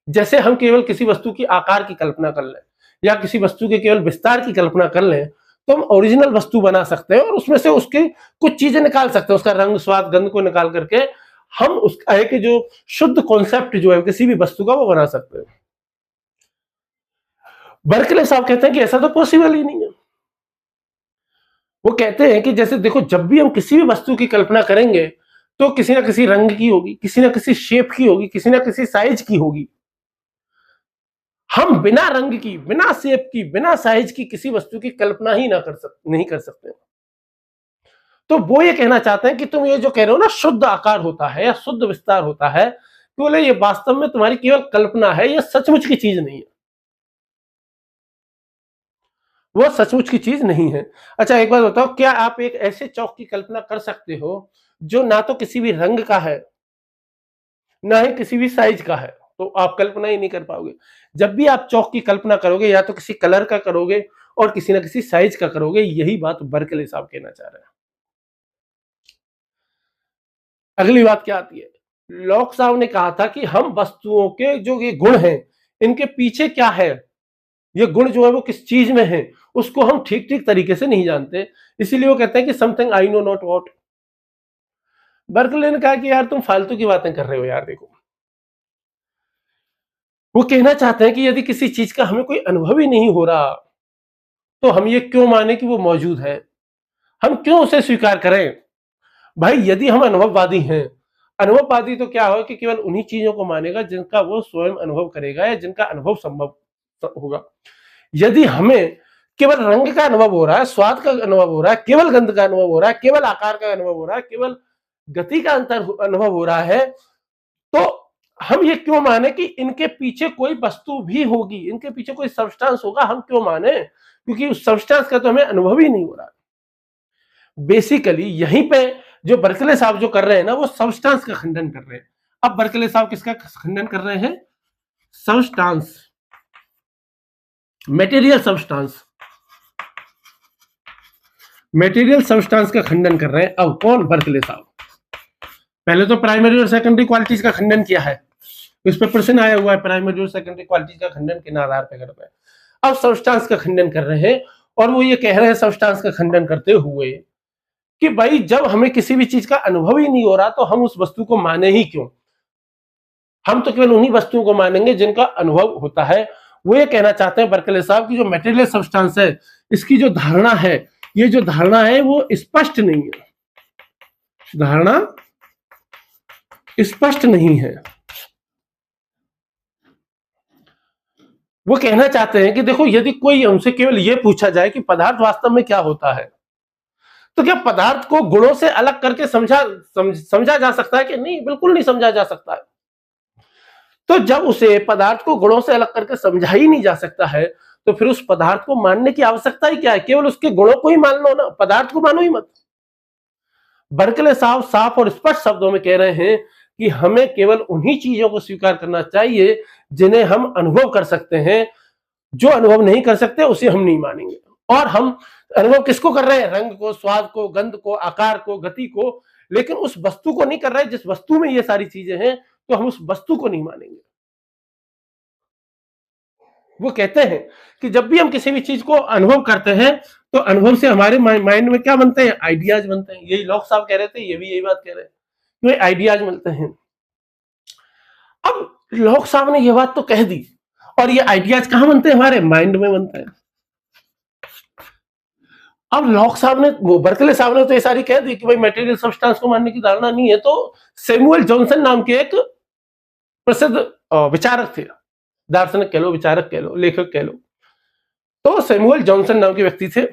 जैसे हम केवल किसी वस्तु की आकार की कल्पना कर लें या किसी वस्तु के केवल विस्तार की कल्पना कर लें, तो हम ओरिजिनल वस्तु बना सकते हैं और उसमें से उसकी कुछ चीजें निकाल सकते हैं, उसका रंग, स्वाद, गंध को निकाल करके हम उसका एक जो शुद्ध कॉन्सेप्ट जो है किसी भी वस्तु का, वो बना सकते हैं। बर्कले साहब कहते हैं कि ऐसा तो पॉसिबल ही नहीं है। वो कहते हैं कि जैसे देखो, जब भी हम किसी भी वस्तु की कल्पना करेंगे तो किसी ना किसी रंग की होगी, किसी ना किसी शेप की होगी, किसी ना किसी साइज की होगी। हम बिना रंग की, बिना शेप की, बिना साइज की किसी वस्तु की कल्पना ही नहीं कर सकते। तो वो ये कहना चाहते हैं कि तुम ये जो कह रहे हो ना, शुद्ध आकार होता है या शुद्ध विस्तार होता है, तो बोले ये वास्तव में तुम्हारी केवल कल्पना है, ये सचमुच की चीज नहीं है। वो सचमुच की चीज नहीं है। अच्छा एक बात बताओ, क्या आप एक ऐसे चौक की कल्पना कर सकते हो जो ना तो किसी भी रंग का है, ना ही किसी भी साइज का है? तो आप कल्पना ही नहीं कर पाओगे। जब भी आप चौक की कल्पना करोगे, या तो किसी कलर का करोगे और किसी ना किसी साइज का करोगे। यही बात बर्कले साहब कहना चाह रहे हैं। अगली बात क्या आती है? लॉक साहब ने कहा था कि हम वस्तुओं के जो ये गुण हैं, इनके पीछे क्या है, ये गुण जो है वो किस चीज में है, उसको हम ठीक ठीक तरीके से नहीं जानते। इसीलिए वो कहते हैं कि something I know not what. Berkeley ने कहा कि यार तुम फालतू की बातें कर रहे हो यार। देखो, वो कहना चाहते हैं कि यदि किसी चीज का हमें कोई अनुभव ही नहीं हो रहा, तो हम ये क्यों माने कि वो मौजूद है? हम क्यों उसे स्वीकार करें? भाई यदि हम अनुभववादी हैं, अनुभववादी तो क्या हो कि केवल उन्हीं चीजों को मानेगा जिनका वो स्वयं अनुभव करेगा या जिनका अनुभव संभव होगा। यदि हमें केवल रंग का अनुभव हो रहा है, स्वाद का अनुभव हो रहा है, केवल गंध का अनुभव हो रहा है, केवल आकार का अनुभव हो रहा है, केवल गति का अंतर अनुभव हो रहा है, तो हम ये क्यों माने कि इनके पीछे कोई वस्तु भी होगी, इनके पीछे कोई सब्सटेंस होगा? हम क्यों माने? क्योंकि उस सब्सटेंस का तो हमें अनुभव ही नहीं हो रहा। बेसिकली यहीं पे जो बर्कले साहब जो कर रहे हैं ना, वो सब्सटेंस का खंडन कर रहे हैं। अब बर्कले साहब किसका खंडन कर रहे हैं? Substance, material substance, material substance का खंडन कर रहे हैं। अब कौन? बर्कले साहब। पहले तो प्राइमरी और सेकेंडरी क्वालिटीज का खंडन किया है, इस पर प्रश्न आया हुआ है, प्राइमरी और सेकेंडरी क्वालिटीज का खंडन किन आधार पर कर रहे हैं? अब सब्सटेंस का खंडन कर रहे हैं, और वो ये कह रहे हैं सब्सटेंस का खंडन करते हुए कि भाई जब हमें किसी भी चीज का अनुभव ही नहीं हो रहा, तो हम उस वस्तु को माने ही क्यों? हम तो केवल उन्हीं वस्तुओं को मानेंगे जिनका अनुभव होता है। वो ये कहना चाहते हैं बर्कले साहब की जो मेटेरियल सब्सटेंस है, इसकी जो धारणा है, ये जो धारणा है वो स्पष्ट नहीं है, धारणा स्पष्ट नहीं है। वो कहना चाहते हैं कि देखो, यदि कोई हमसे केवल ये पूछा जाए कि पदार्थ वास्तव में क्या होता है, तो क्या पदार्थ को गुणों से अलग करके समझा जा सकता है कि नहीं? बिल्कुल नहीं समझा जा सकता है। तो जब उसे पदार्थ को गुणों से अलग करके समझा ही नहीं जा सकता है, तो फिर उस पदार्थ को मानने की आवश्यकता ही क्या है? केवल उसके गुणों को ही मान लो ना, पदार्थ को मानो ही मत। बर्कले साहब साफ और स्पष्ट शब्दों में कह रहे हैं कि हमें केवल उन्हीं चीजों को स्वीकार करना चाहिए जिन्हें हम अनुभव कर सकते हैं। जो अनुभव नहीं कर सकते उसे हम नहीं मानेंगे। और हम अनुभव किसको कर रहे हैं? रंग को, स्वाद को, गंध को, आकार को, गति को, लेकिन उस वस्तु को नहीं कर रहे जिस वस्तु में ये सारी चीजें हैं, तो हम उस वस्तु को नहीं मानेंगे। वो कहते हैं कि जब भी हम किसी भी चीज को अनुभव करते हैं, तो अनुभव से हमारे माइंड में क्या बनते हैं? आइडियाज बनते हैं। यही लॉक साहब कह रहे थे, ये भी यही बात कह रहे हैं, तो आइडियाज मिलते हैं। अब लॉक साहब ने ये बात तो कह दी, और ये आइडियाज कहां बनते हैं? हमारे माइंड में बनते हैं। अब लॉक साहब ने, वो बर्कले साहब ने तो ये सारी कह दी कि भाई मटेरियल सब्सटेंस को मानने की धारणा नहीं है, तो सैमुअल जॉनसन नाम के एक प्रसिद्ध विचारक थे, दार्शनिक कह लो, विचारक कह लो, लेखक कह लो। तो सैमुअल जॉनसन नाम के व्यक्ति थे।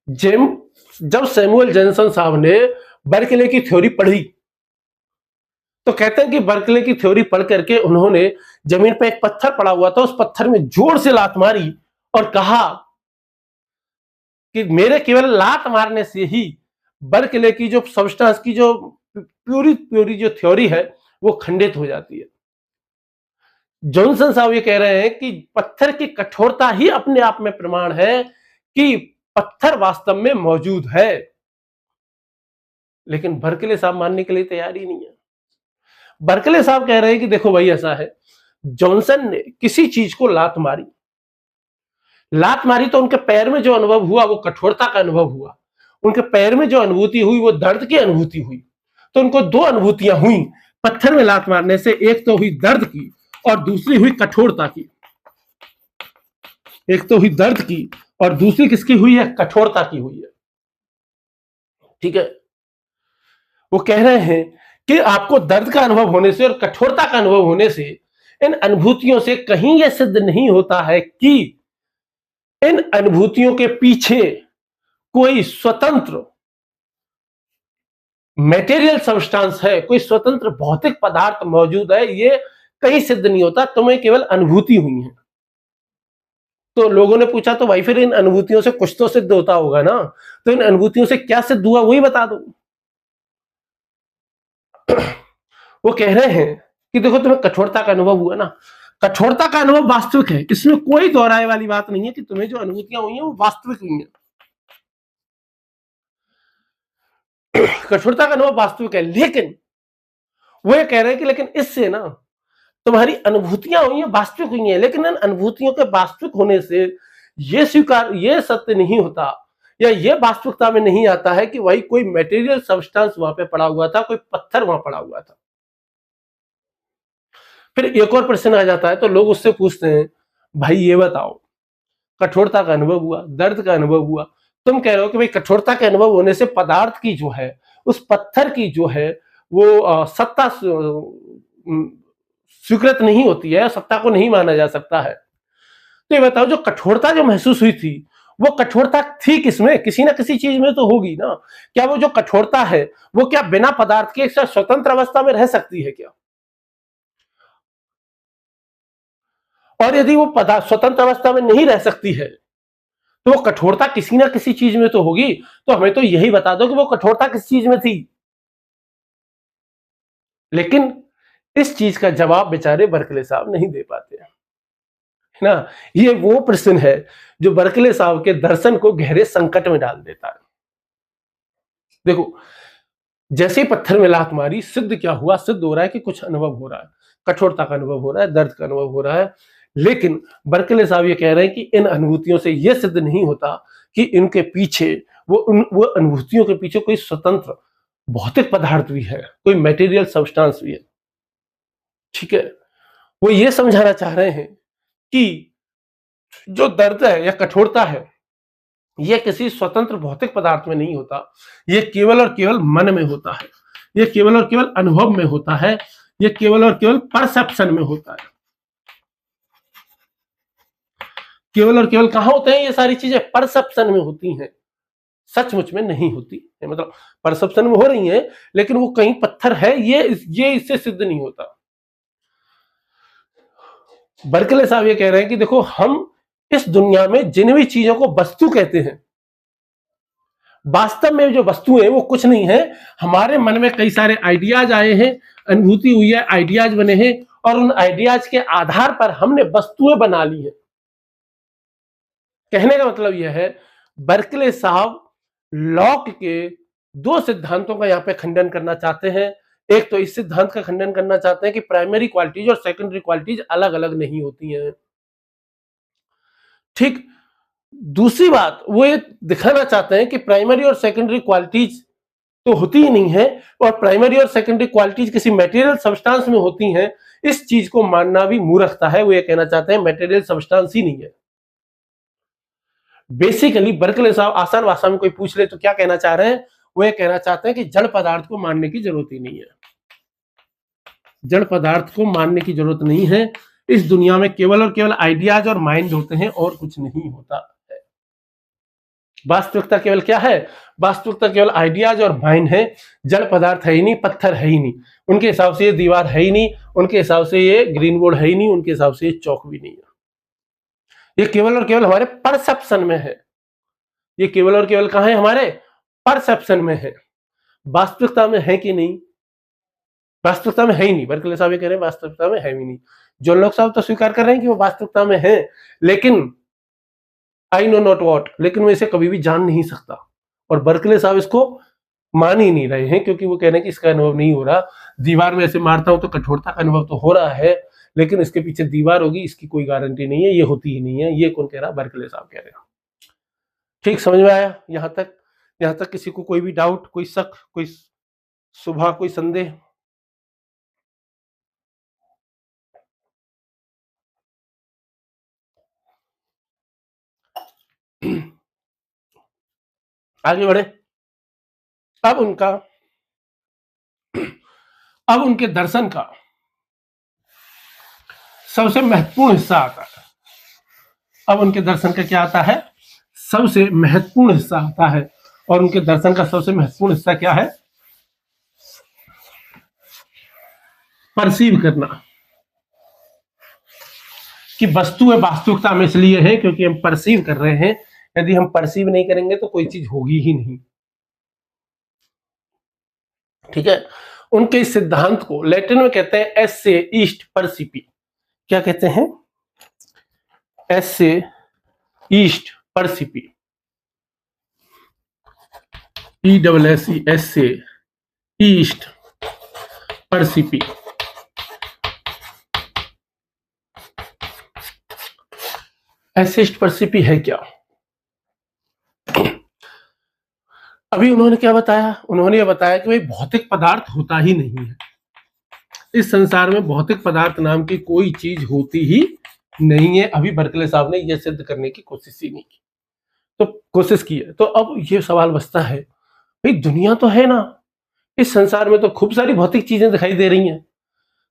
जब सैमुअल जॉनसन साहब ने बर्कले की थ्योरी पढ़ी, तो कहते हैं कि बर्कले की थ्योरी पढ़ करके उन्होंने जमीन पर एक पत्थर पड़ा हुआ था, उस पत्थर में जोर से लात मारी और कहा कि मेरे केवल लात मारने से ही बर्कले की जो सब्सटेंस की जो प्यूरी जो थ्योरी है वो खंडित हो जाती है। जॉनसन साहब ये कह रहे हैं कि पत्थर की कठोरता ही अपने आप में प्रमाण है कि पत्थर वास्तव में मौजूद है, लेकिन बर्कले साहब मानने के लिए तैयार ही नहीं है। बर्कले साहब कह रहे हैं कि देखो भाई ऐसा है, जॉनसन ने किसी चीज को लात मारी तो उनके पैर में जो अनुभव हुआ वो कठोरता का अनुभव हुआ, उनके पैर में जो अनुभूति हुई वो दर्द की अनुभूति हुई। तो उनको दो अनुभूतियां हुई पत्थर में लात मारने से, एक तो हुई दर्द की और दूसरी हुई कठोरता की। एक तो हुई दर्द की और दूसरी किसकी हुई है? कठोरता की हुई है। ठीक है, वो कह रहे हैं कि आपको दर्द का अनुभव होने से और कठोरता का अनुभव होने से, इन अनुभूतियों से कहीं यह सिद्ध नहीं होता है कि इन अनुभूतियों के पीछे कोई स्वतंत्र मटेरियल सब्सटेंस है, कोई स्वतंत्र भौतिक पदार्थ मौजूद है, ये कहीं सिद्ध नहीं होता, तुम्हें केवल अनुभूति हुई है। तो लोगों ने पूछा तो भाई फिर इन अनुभूतियों से कुछ तो सिद्ध होता होगा ना, तो इन अनुभूतियों से क्या सिद्ध हुआ वही बता दो। वो कह रहे हैं कि देखो तुम्हें कठोरता का अनुभव हुआ ना, कठोरता का अनुभव वास्तविक है, इसमें कोई दोहराए वाली बात नहीं है कि तुम्हें जो अनुभूतियां हुई हैं वो वास्तविक हुई हैं। कठोरता का अनुभव वास्तविक है, लेकिन वो ये कह रहे हैं कि लेकिन इससे ना तुम्हारी अनुभूतियां हुई हैं, वास्तविक हुई हैं, लेकिन इन अनुभूतियों के वास्तविक होने से ये सत्य नहीं होता या ये वास्तविकता में नहीं आता है कि भाई कोई मटेरियल सब्सटेंस वहां पे पड़ा हुआ था, कोई पत्थर वहां पड़ा हुआ था। फिर एक और प्रश्न आ जाता है, तो लोग उससे पूछते हैं भाई ये बताओ, कठोरता का अनुभव हुआ, दर्द का अनुभव हुआ, तुम कह रहे हो कि भाई कठोरता के अनुभव होने से पदार्थ की जो है, उस पत्थर की जो है वो सत्ता स्वीकृत नहीं होती है, सत्ता को नहीं माना जा सकता है। तो ये बताओ, जो कठोरता जो महसूस हुई थी वो कठोरता थी किसमें? किसी ना किसी चीज में तो होगी ना। क्या वो जो कठोरता है वो क्या बिना पदार्थ के एक स्वतंत्र अवस्था में रह सकती है क्या? और यदि वो पदार्थ स्वतंत्र अवस्था में नहीं रह सकती है तो वो कठोरता किसी ना किसी चीज में तो होगी। तो हमें तो यही बता दो कि वो कठोरता किस चीज में थी। लेकिन इस चीज का जवाब बेचारे बर्कले साहब नहीं दे पाते है ना। ये वो प्रश्न है जो बर्कले साहब के दर्शन को गहरे संकट में डाल देता है। देखो, जैसे ही पत्थर में लात मारी, सिद्ध क्या हुआ? सिद्ध हो रहा है कि कुछ अनुभव हो रहा है, कठोरता का अनुभव हो रहा है, दर्द का अनुभव हो रहा है। लेकिन बर्कले साहब ये कह रहे हैं कि इन अनुभूतियों से यह सिद्ध नहीं होता कि इनके पीछे वो अनुभूतियों के पीछे कोई स्वतंत्र भौतिक पदार्थ भी है, कोई मटेरियल सब्सटेंस भी है। ठीक है, वो ये समझाना चाह रहे हैं कि जो दर्द है या कठोरता है यह किसी स्वतंत्र भौतिक पदार्थ में नहीं होता, यह केवल और केवल मन में होता है, यह केवल और केवल अनुभव में होता है, यह केवल और केवल परसेप्शन में होता है। केवल और केवल कहां होते हैं ये सारी चीजें? परसेप्शन में होती हैं, सचमुच में नहीं होती है। मतलब परसेप्शन में हो रही हैं, लेकिन वो कहीं पत्थर है ये इससे सिद्ध नहीं होता। बर्कले साहब ये कह रहे हैं कि देखो, हम इस दुनिया में जिन भी चीजों को वस्तु कहते हैं, वास्तव में जो वस्तु है वो कुछ नहीं है। हमारे मन में कई सारे आइडियाज आए हैं, अनुभूति हुई है, आइडियाज बने हैं, और उन आइडियाज के आधार पर हमने वस्तुएं बना ली है। कहने का मतलब यह है, बर्कले साहब लॉक के दो सिद्धांतों का यहां पे खंडन करना चाहते हैं। एक तो इस सिद्धांत का खंडन करना चाहते हैं कि प्राइमरी क्वालिटीज और सेकेंडरी क्वालिटीज अलग अलग नहीं होती हैं। ठीक, दूसरी बात वो ये दिखाना चाहते हैं कि प्राइमरी और सेकेंडरी क्वालिटीज तो होती ही नहीं है, और प्राइमरी और सेकेंडरी क्वालिटीज किसी मटेरियल सब्सटेंस में होती हैं, इस चीज को मानना भी मूर्खता है। वो ये कहना चाहते हैं मटेरियल सब्सटेंस ही नहीं है। बेसिकली बर्कले साहब आसान भाषा में कोई पूछ ले तो क्या कहना चाह रहे हैं, वो ये कहना चाहते हैं कि जड़ पदार्थ को मानने की जरूरत ही नहीं है। जड़ पदार्थ को मानने की जरूरत नहीं है। इस दुनिया में केवल और केवल आइडियाज और माइंड होते हैं और कुछ नहीं होता है। वास्तविकता केवल क्या है, वास्तविकता केवल आइडियाज और माइंड है। जड़ पदार्थ है ही नहीं, पत्थर है ही नहीं, उनके हिसाब से ये दीवार है ही नहीं, उनके हिसाब से ये ग्रीन बोर्ड है ही नहीं, उनके हिसाब से ये चौक भी नहीं है। ये केवल और केवल हमारे परसेप्शन में है। ये केवल और केवल कहां है, हमारे परसेप्शन में है। वास्तविकता में है कि नहीं, वास्तविकता में है ही नहीं। बर्कले साहब ये कह रहे हैं वास्तविकता में है ही नहीं। जो लोग साहब तो स्वीकार कर रहे हैं कि वो वास्तविकता में है, लेकिन आई नो नॉट वॉट, लेकिन मैं इसे कभी भी जान नहीं सकता। और बर्कले साहब इसको मान ही नहीं रहे हैं, क्योंकि वो कह रहे हैं कि इसका अनुभव नहीं हो रहा। दीवार में ऐसे मारता हूं तो कठोरता का अनुभव तो हो रहा है, लेकिन इसके पीछे दीवार होगी इसकी कोई गारंटी नहीं है, ये होती ही नहीं है। ये कौन कह रहा, बर्कले साहब कह रहे हैं। ठीक समझ में आया यहां तक? यहां तक किसी को कोई भी डाउट, कोई शक, कोई शुभा, कोई संदेह? आगे बढ़े। अब उनके दर्शन का सबसे महत्वपूर्ण हिस्सा आता है। अब उनके दर्शन का क्या आता है, सबसे महत्वपूर्ण हिस्सा आता है। और उनके दर्शन का सबसे महत्वपूर्ण हिस्सा क्या है, परसीव करना। कि वस्तु है वास्तविकता में इसलिए है क्योंकि हम परसीव कर रहे हैं। यदि हम परसीव नहीं करेंगे तो कोई चीज होगी ही नहीं। ठीक है। उनके इस सिद्धांत को लैटिन में कहते हैं एस से ईस्ट परसिपी। क्या कहते हैं, एस से ईस्ट परसिपी, ESSE, एस से ईस्ट परसिपी। एस ईस्ट परसिपी है क्या? अभी उन्होंने क्या बताया, उन्होंने ये बताया कि भाई भौतिक पदार्थ होता ही नहीं है। इस संसार में भौतिक पदार्थ नाम की कोई चीज होती ही नहीं है। अभी बर्कले साहब ने यह सिद्ध करने की कोशिश ही नहीं की, तो कोशिश की है। तो अब ये सवाल बचता है, भाई दुनिया तो है ना, इस संसार में तो खूब सारी भौतिक चीजें दिखाई दे रही हैं,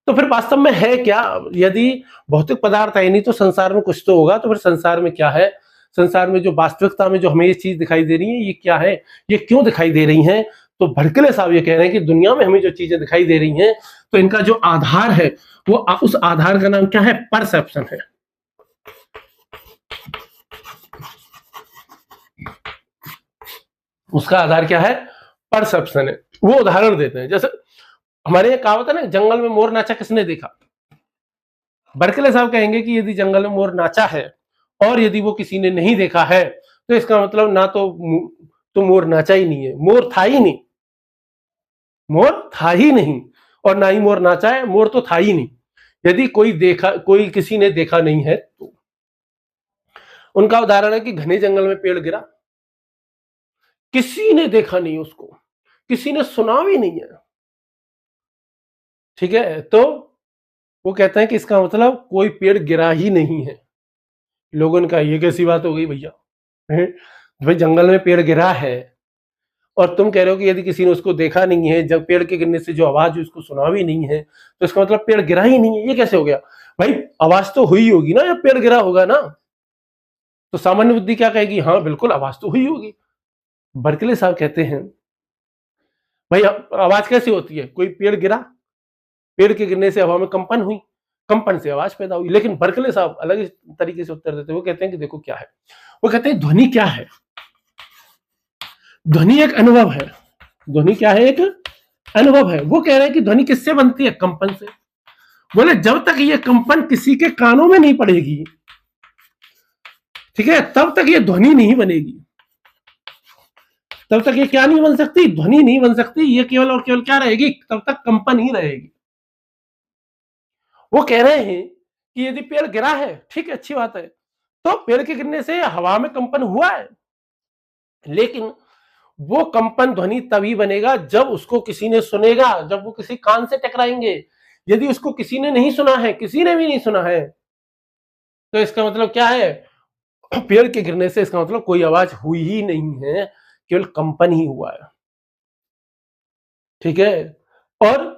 तो फिर वास्तव में है क्या? यदि भौतिक पदार्थ है नहीं तो संसार में कुछ तो होगा। तो फिर संसार में क्या है, संसार में जो वास्तविकता में जो हमें ये चीज दिखाई दे रही है ये क्या है, ये क्यों दिखाई दे रही हैं? तो बर्कले साहब ये कह रहे हैं कि दुनिया में हमें जो चीजें दिखाई दे रही हैं, तो इनका जो आधार है वो उस आधार का नाम क्या है, परसेप्शन है। उसका आधार क्या है, परसेप्शन है। वो उदाहरण देते हैं, जैसे हमारे यहाँ कहावत है ना, जंगल में मोर नाचा किसने देखा? बर्कले साहब कहेंगे कि यदि जंगल में मोर नाचा है और यदि वो किसी ने नहीं देखा है तो इसका मतलब ना तो मोर नाचा ही नहीं है, मोर था ही नहीं, मोर था ही नहीं, और ना ही मोर नाचा है, मोर तो था ही नहीं। यदि कोई किसी ने देखा नहीं है तो उनका उदाहरण है कि घने जंगल में पेड़ गिरा, किसी ने देखा नहीं उसको, किसी ने सुना भी नहीं है। ठीक है, तो वो कहते हैं कि इसका मतलब कोई पेड़ गिरा ही नहीं है। लोगों ने कहा ये कैसी बात हो गई भैया, भाई जंगल में पेड़ गिरा है और तुम कह रहे हो कि यदि किसी ने उसको देखा नहीं है, जब पेड़ के गिरने से जो आवाज उसको सुना भी नहीं है, तो इसका मतलब पेड़ गिरा ही नहीं है। ये कैसे हो गया? भाई आवाज तो हुई होगी ना जब पेड़ गिरा होगा ना। तो सामान्य बुद्धि क्या कहेगी, हाँ बिल्कुल आवाज तो हुई होगी। बर्कले साहब कहते हैं भाई आवाज कैसे होती है, कोई पेड़ गिरा, पेड़ के गिरने से हवा में कंपन हुई, कंपन से आवाज पैदा हुई। लेकिन बर्कले साहब अलग तरीके से उत्तर देते हैं। वो कहते हैं कि देखो क्या है, वो कहते हैं ध्वनि क्या है, ध्वनि एक अनुभव है। ध्वनि क्या है, एक अनुभव है। वो कह रहे हैं कि ध्वनि किससे बनती है, कंपन से। बोले जब तक ये कंपन किसी के कानों में नहीं पड़ेगी, ठीक है, तब तक ये ध्वनि नहीं बनेगी। तब तक ये क्या नहीं बन सकती, ध्वनि नहीं बन सकती। ये केवल और केवल क्या रहेगी, तब तक कंपन ही रहेगी। वो कह रहे हैं कि यदि पेड़ गिरा है, ठीक है, अच्छी बात है, तो पेड़ के गिरने से हवा में कंपन हुआ है, लेकिन वो कंपन ध्वनि तभी बनेगा जब उसको किसी ने सुनेगा, जब वो किसी कान से टकराएंगे। यदि उसको किसी ने नहीं सुना है, किसी ने भी नहीं सुना है, तो इसका मतलब क्या है, पेड़ के गिरने से इसका मतलब कोई आवाज हुई ही नहीं है, केवल कंपन ही हुआ है। ठीक है। और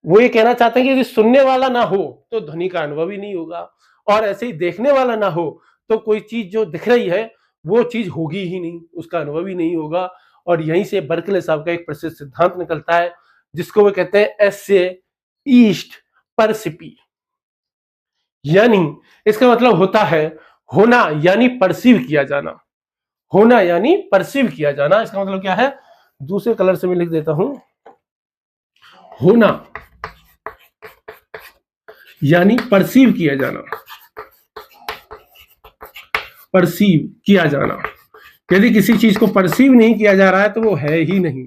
वो ये कहना चाहते हैं कि यदि सुनने वाला ना हो तो ध्वनि का अनुभव ही नहीं होगा, और ऐसे ही देखने वाला ना हो तो कोई चीज जो दिख रही है वो चीज होगी ही नहीं, उसका अनुभव ही नहीं होगा। और यहीं से बर्कले साहब का एक प्रसिद्ध सिद्धांत निकलता है, जिसको वो कहते हैं एसे ईस्ट परसिपी। यानी इसका मतलब होता है होना यानी परसीव किया जाना, होना यानी परसीव किया जाना। इसका मतलब क्या है, दूसरे कलर से मैं लिख देता हूं, होना यानी परसीव किया जाना, परसीव किया जाना। यदि किसी चीज को परसीव नहीं किया जा रहा है तो वो है ही नहीं।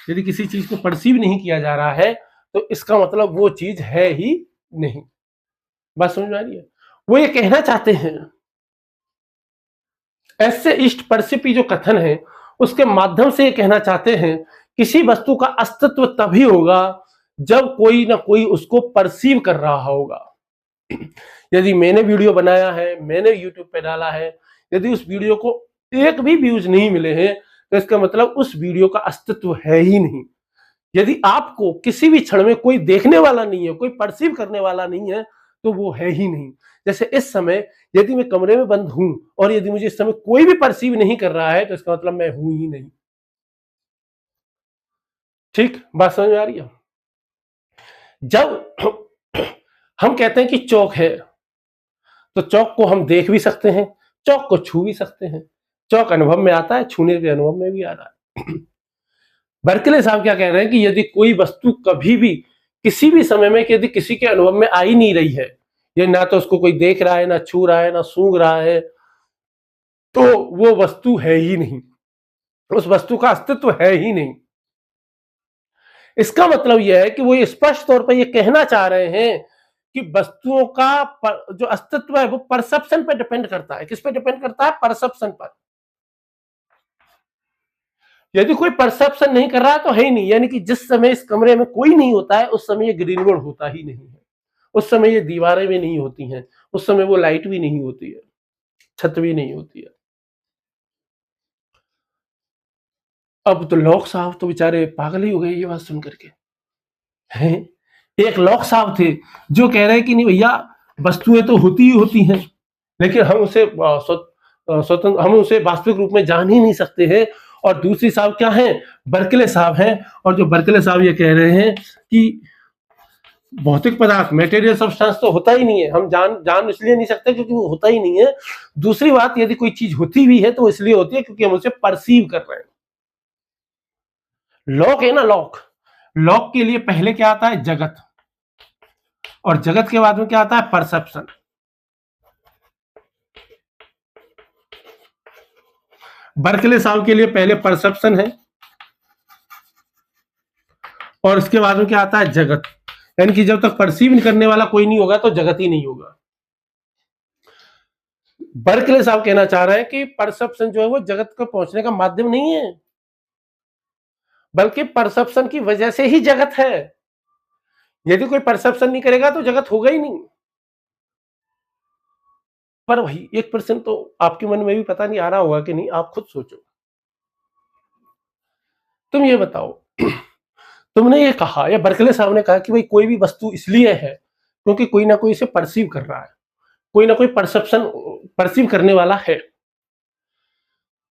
यदि किसी चीज को परसीव नहीं किया जा रहा है तो इसका मतलब वो चीज है ही नहीं। बात समझ में आ रही है? वो ये कहना चाहते हैं, ऐसे इष्ट परसिपी जो कथन है उसके माध्यम से ये कहना चाहते हैं किसी वस्तु का अस्तित्व तभी होगा जब कोई ना कोई उसको परसीव कर रहा होगा। यदि मैंने वीडियो बनाया है, मैंने यूट्यूब पे डाला है, यदि उस वीडियो को एक भी व्यूज नहीं मिले हैं तो इसका मतलब उस वीडियो का अस्तित्व है ही नहीं। यदि आपको किसी भी क्षण में कोई देखने वाला नहीं है, कोई परसीव करने वाला नहीं है, तो वो है ही नहीं। जैसे इस समय यदि मैं कमरे में बंद हूं और यदि मुझे इस समय कोई भी परसीव नहीं कर रहा है तो इसका मतलब मैं हूं ही नहीं। ठीक, बात समझ में आ रही है? जब हम कहते हैं कि चौक है, तो चौक को हम देख भी सकते हैं, चौक को छू भी सकते हैं। चौक अनुभव में आता है, छूने के अनुभव में भी आ रहा है। बर्कले साहब क्या कह रहे हैं कि यदि कोई वस्तु कभी भी किसी भी समय में यदि किसी के अनुभव में आ ही नहीं रही है, ये ना तो उसको कोई देख रहा है, ना छू रहा है, ना सूंघ रहा है, तो वो वस्तु है ही नहीं, उस वस्तु का अस्तित्व है ही नहीं। इसका मतलब यह है कि वो स्पष्ट तौर पर ये कहना चाह रहे हैं कि वस्तुओं का जो अस्तित्व है वो परसेप्शन पर डिपेंड करता है। किस पे डिपेंड करता है? परसेप्शन पर। यदि कोई परसेप्शन नहीं कर रहा है तो है ही नहीं, यानी कि जिस समय इस कमरे में कोई नहीं होता है उस समय ये ग्रीन बोर्ड होता ही नहीं है, उस समय ये दीवारें भी नहीं होती हैं, उस समय वो लाइट भी नहीं होती है, छत भी नहीं होती है। अब तो लॉक साहब तो बेचारे पागल ही हो गए ये बात सुन करके। हैं, एक लॉक साहब थे जो कह रहे हैं कि नहीं भैया, वस्तुएं तो होती ही होती हैं, लेकिन हम उसे स्वतंत्र, हम उसे वास्तविक रूप में जान ही नहीं सकते हैं। और दूसरी साहब क्या है? बर्कले साहब हैं, और जो बर्कले साहब ये कह रहे हैं कि भौतिक पदार्थ, मेटेरियल सब्सटेंस तो होता ही नहीं है, हम जान इसलिए नहीं सकते क्योंकि वो होता ही नहीं है। दूसरी बात, यदि कोई चीज होती भी है तो इसलिए होती है क्योंकि हम उसे परसीव कर रहे हैं। लॉक है ना, लॉक, लॉक के लिए पहले क्या आता है? जगत, और जगत के बाद में क्या आता है? परसेप्शन। बर्कले साहब के लिए पहले परसेप्शन है और इसके बाद में क्या आता है? जगत। यानी कि जब तक परसीव करने वाला कोई नहीं होगा तो जगत ही नहीं होगा। बर्कले साहब कहना चाह रहे हैं कि परसेप्शन जो है वो जगत को पहुंचने का माध्यम नहीं है, बल्कि परसेप्शन की वजह से ही जगत है। यदि कोई परसेप्शन नहीं करेगा तो जगत होगा ही नहीं। पर भाई एक प्रश्न तो आपके मन में भी पता नहीं आ रहा होगा कि नहीं, आप खुद सोचो। तुम ये बताओ, तुमने ये कहा, या बर्कले साहब ने कहा कि भाई कोई भी वस्तु इसलिए है क्योंकि कोई ना कोई इसे परसीव कर रहा है, कोई ना कोई परसेप्शन परसीव करने वाला है।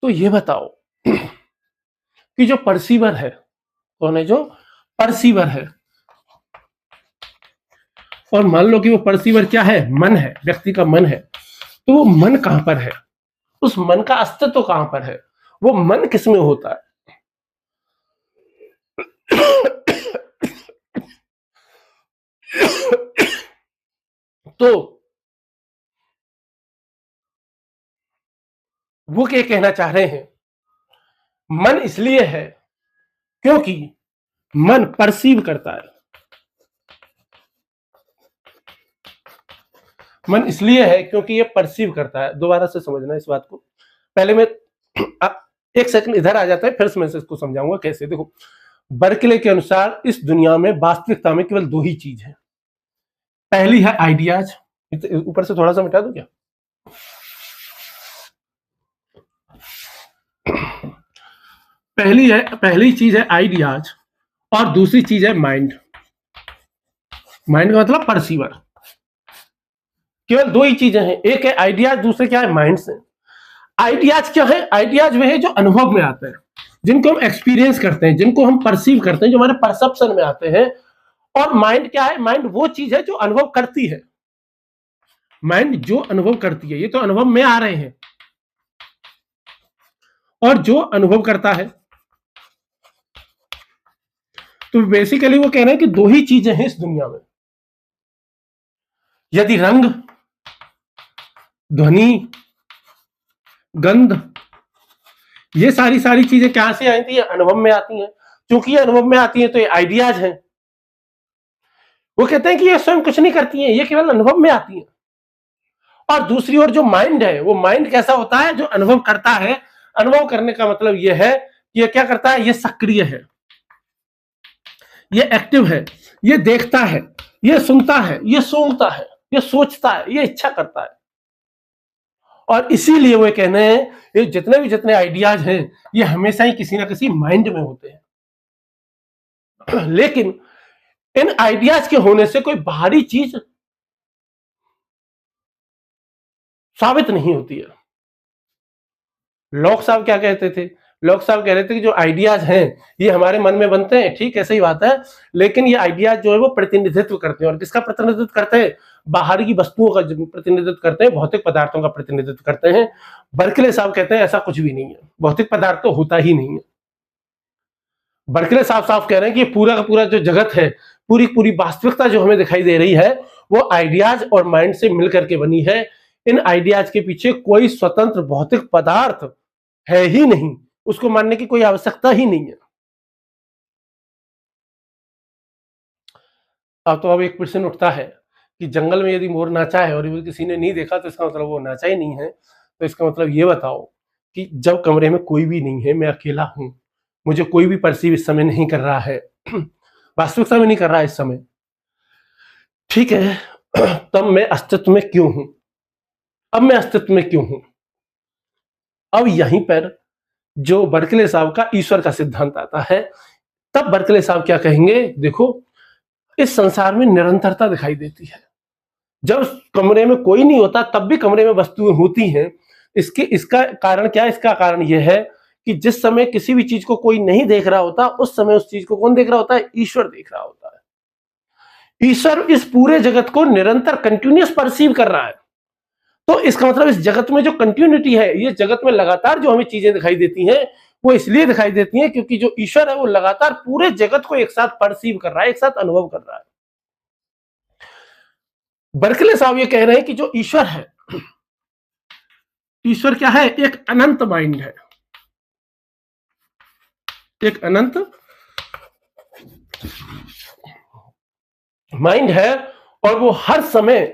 तो ये बताओ कि जो परसीवर है कौन है? जो परसीवर है। और मान लो कि वो परसीवर क्या है? मन है, व्यक्ति का मन है। तो वो मन कहां पर है? उस मन का अस्तित्व कहां पर है? वो मन किसमें होता है? तो वो क्या कहना चाह रहे हैं? मन इसलिए है क्योंकि मन परसीव करता है। मन इसलिए है क्योंकि ये परसीव करता है। दोबारा से समझना इस बात को। पहले मैं एक सेकंड इधर आ जाता है, फिर मैं इसको समझाऊंगा कैसे। देखो, बर्कले के अनुसार इस दुनिया में वास्तविकता में केवल दो ही चीज है। पहली है आइडियाज, ऊपर से थोड़ा सा मिटा दो क्या। पहली चीज है आइडियाज और दूसरी चीज है माइंड। माइंड का मतलब परसीवर। केवल दो ही चीजें हैं, एक है आइडियाज, दूसरे क्या है माइंड से। आइडियाज क्या है? आइडियाज वे है जो अनुभव में आते हैं, जिनको हम एक्सपीरियंस करते हैं, जिनको हम परसीव करते हैं, जो हमारे परसेप्शन में आते हैं। और माइंड क्या है? माइंड वो चीज है जो अनुभव करती है। माइंड जो अनुभव करती है, ये तो अनुभव में आ रहे हैं। और जो अनुभव करता है, तो बेसिकली वो कह रहे हैं कि दो ही चीजें हैं इस दुनिया में। यदि रंग, ध्वनि, गंध, ये सारी चीजें कहां से आई थी? अनुभव में आती हैं। क्योंकि ये अनुभव में आती हैं तो ये आइडियाज हैं। वो कहते हैं कि ये स्वयं कुछ नहीं करती हैं, ये केवल अनुभव में आती हैं। और दूसरी ओर जो माइंड है, वो माइंड कैसा होता है? जो अनुभव करता है। अनुभव करने का मतलब यह है कि ये क्या करता है? ये सक्रिय है, ये एक्टिव है, ये देखता है, ये सुनता है, ये सूंघता है, ये सोचता है, ये इच्छा करता है। और इसीलिए वो कहने हैं ये जितने आइडियाज हैं, ये हमेशा ही किसी ना किसी माइंड में होते हैं। लेकिन इन आइडियाज के होने से कोई बाहरी चीज साबित नहीं होती है। लॉक साहब क्या कहते थे? लॉक साहब कह रहे थे कि जो आइडियाज हैं ये हमारे मन में बनते हैं, ठीक है, सही बात है। लेकिन ये आइडियाज जो है वो प्रतिनिधित्व करते हैं। और किसका प्रतिनिधित्व करते हैं? बाहर की वस्तुओं का प्रतिनिधित्व करते हैं, भौतिक पदार्थों का प्रतिनिधित्व करते हैं। बर्कले साहब कहते हैं ऐसा कुछ भी नहीं है, भौतिक पदार्थ तो होता ही नहीं है। बर्कले साहब साफ कह रहे हैं कि पूरा का पूरा जो जगत है, पूरी वास्तविकता जो हमें दिखाई दे रही है, वो आइडियाज और माइंड से मिलकर के बनी है। इन आइडियाज के पीछे कोई स्वतंत्र भौतिक पदार्थ है ही नहीं, उसको मानने की कोई आवश्यकता ही नहीं है। अब एक प्रश्न उठता है कि जंगल में यदि मोर नाचा है और किसी ने नहीं देखा तो इसका मतलब वो नाचा ही नहीं है। तो इसका मतलब ये बताओ कि जब कमरे में कोई भी नहीं है, मैं अकेला हूं, मुझे कोई भी परसीव इस समय नहीं कर रहा है, वास्तविकता में नहीं कर रहा है इस समय, ठीक है, तब मैं अस्तित्व में क्यों हूं? अब मैं अस्तित्व में क्यों हूं? अब यहीं पर जो बर्कले साहब का ईश्वर का सिद्धांत आता है, तब बर्कले साहब क्या कहेंगे? देखो, इस संसार में निरंतरता दिखाई देती है। जब कमरे में कोई नहीं होता तब भी कमरे में वस्तुएं होती हैं। इसका कारण क्या है? इसका कारण यह है कि जिस समय किसी भी चीज को कोई नहीं देख रहा होता, उस समय उस चीज को कौन देख रहा होता है? ईश्वर देख रहा होता है। ईश्वर इस पूरे जगत को निरंतर कंटिन्यूअस परसीव कर रहा है। तो इसका मतलब इस जगत में जो कंटिन्यूटी है, ये जगत में लगातार जो हमें चीजें दिखाई देती हैं, वो इसलिए दिखाई देती हैं क्योंकि जो ईश्वर है वो लगातार पूरे जगत को एक साथ परसीव कर रहा है, एक साथ अनुभव कर रहा है। बर्कले साहब ये कह रहे हैं कि जो ईश्वर है, ईश्वर क्या है? एक अनंत माइंड है, एक अनंत माइंड है। और वो हर समय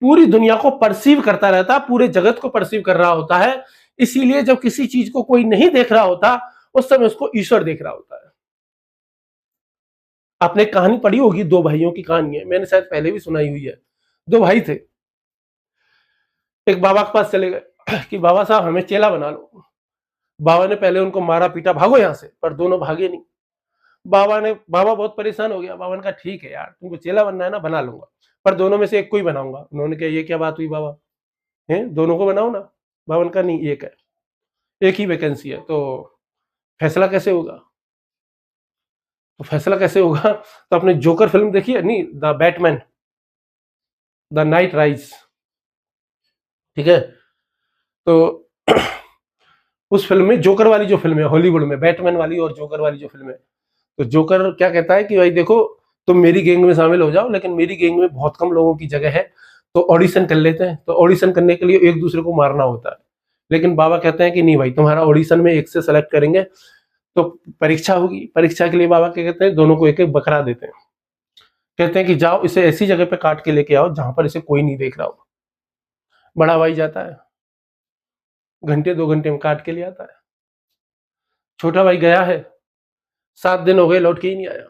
पूरी दुनिया को परसीव करता रहता है, पूरे जगत को परसीव कर रहा होता है। इसीलिए जब किसी चीज को कोई नहीं देख रहा होता, उस समय उसको ईश्वर देख रहा होता है। आपने एक कहानी पढ़ी होगी, दो भाइयों की कहानी है, मैंने शायद पहले भी सुनाई हुई है। दो भाई थे, एक बाबा के पास चले गए कि बाबा साहब हमें चेला बना लो। बाबा ने पहले उनको मारा पीटा, भागो यहां से, पर दोनों भागे नहीं। बाबा बहुत परेशान हो गया। बाबा ने कहा ठीक है यार, तुमको चेला बनना है ना, बना लूंगा, पर दोनों में से एक को ही बनाऊंगा। उन्होंने कहा ये क्या बात हुई बाबा, है दोनों को बनाओ ना। बाबा ने कहा नहीं, एक है, एक ही वैकेंसी है, तो फैसला कैसे होगा? तो फैसला कैसे होगा? तो आपने जोकर फिल्म देखी है? नहीं, the Batman, the night rise, ठीक है। तो उस फिल्म में, जोकर वाली जो फिल्म है हॉलीवुड में, बैटमैन वाली और जोकर वाली जो फिल्म है, तो जोकर क्या कहता है कि भाई देखो, तुम मेरी गैंग में शामिल हो जाओ, लेकिन मेरी गैंग में बहुत कम लोगों की जगह है, तो ऑडिशन कर लेते हैं। तो ऑडिशन करने के लिए एक दूसरे को मारना होता है। लेकिन बाबा कहते हैं कि नहीं भाई, तुम्हारा ऑडिशन में एक से सेलेक्ट करेंगे, तो परीक्षा होगी। परीक्षा के लिए बाबा क्या कहते हैं? दोनों को एक एक बकरा देते हैं। कहते हैं कि जाओ, इसे ऐसी जगह पे काट के लेके आओ जहां पर इसे कोई नहीं देख रहा हो। बड़ा भाई जाता है, घंटे 2 घंटे में काट के ले आता है। छोटा भाई गया है, 7 दिन हो गए, लौट के ही नहीं आया।